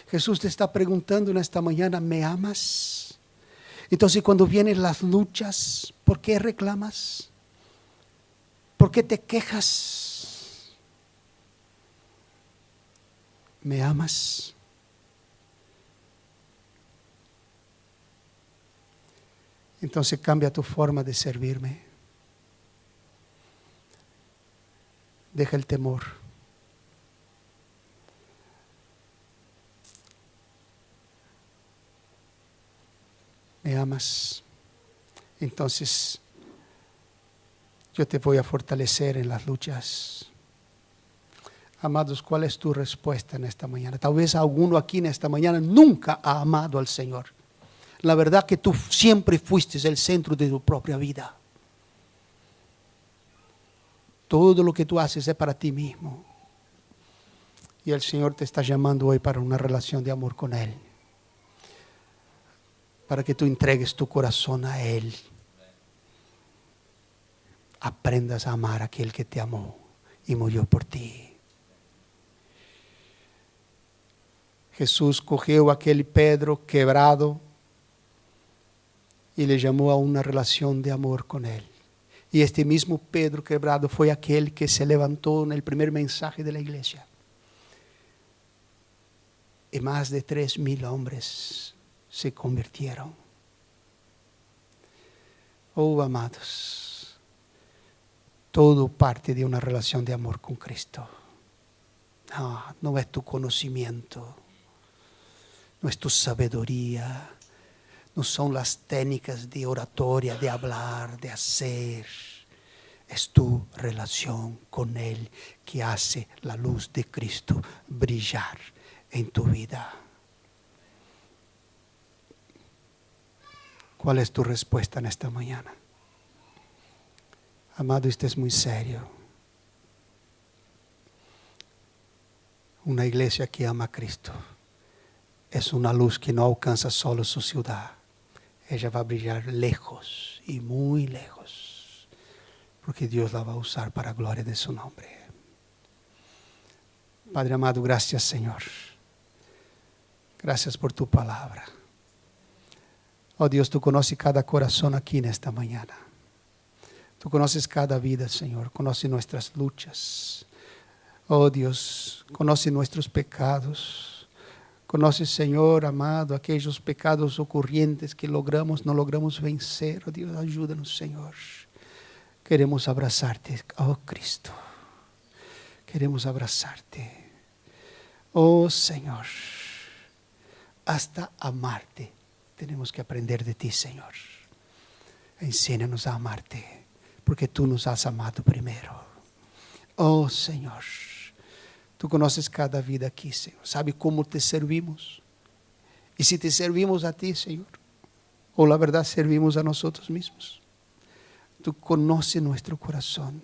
Jesús te está preguntando en esta mañana, ¿me amas? Entonces cuando vienen las luchas, ¿por qué reclamas? ¿Por qué te quejas? ¿Me amas? Entonces cambia tu forma de servirme. Deja el temor. ¿Me amas? Entonces yo te voy a fortalecer en las luchas. Amados, ¿cuál es tu respuesta en esta mañana? Tal vez alguno aquí en esta mañana nunca ha amado al Señor. La verdad que tú siempre fuiste el centro de tu propia vida. Todo lo que tú haces es para ti mismo. Y el Señor te está llamando hoy para una relación de amor con Él. Para que tú entregues tu corazón a Él. Aprendas a amar a aquel que te amó y murió por ti. Jesús cogió a aquel Pedro quebrado y le llamó a una relación de amor con Él. Y este mismo Pedro quebrado fue aquel que se levantó en el primer mensaje de la iglesia. Y más de 3,000 hombres se convirtieron. Oh, amados, todo parte de una relación de amor con Cristo. No es tu conocimiento, no es tu sabiduría, no son las técnicas de oratoria, de hablar, de hacer. Es tu relación con Él que hace la luz de Cristo brillar en tu vida. ¿Cuál es tu respuesta en esta mañana? Amado, esto es muy serio. Una iglesia que ama a Cristo es una luz que no alcanza solo su ciudad. Ella va a brillar lejos y muy lejos, porque Dios la va a usar para la gloria de su nombre. Padre amado, gracias, Señor. Gracias por tu palabra. Oh Dios, tú conoces cada corazón aquí en esta mañana. Tú conoces cada vida, Señor. Conoces nuestras luchas. Oh Dios, conoces nuestros pecados. Conoces, Señor amado, aquellos pecados ocurrientes que no logramos vencer. Oh Dios, ayúdanos, Señor. Queremos abrazarte, oh Cristo. Queremos abrazarte. Oh Señor, hasta amarte tenemos que aprender de ti, Señor. Enséñanos a amarte, porque tú nos has amado primero. Oh Señor, tú conoces cada vida aquí, Señor. Sabe cómo te servimos. Y si te servimos a ti, Señor, o la verdad servimos a nosotros mismos. Tú conoces nuestro corazón.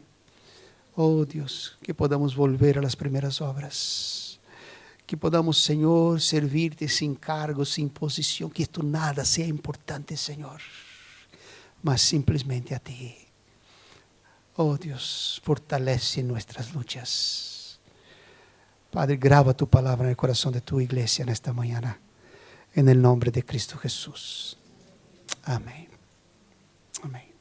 Oh Dios, que podamos volver a las primeras obras. Que podamos, Señor, servirte sin cargo, sin posición. Que esto nada sea importante, Señor, mas simplesmente a ti. Oh Dios, fortalece nuestras luchas. Padre, graba tu palabra en el corazón de tu iglesia en esta mañana. En el nombre de Cristo Jesús. Amén. Amén.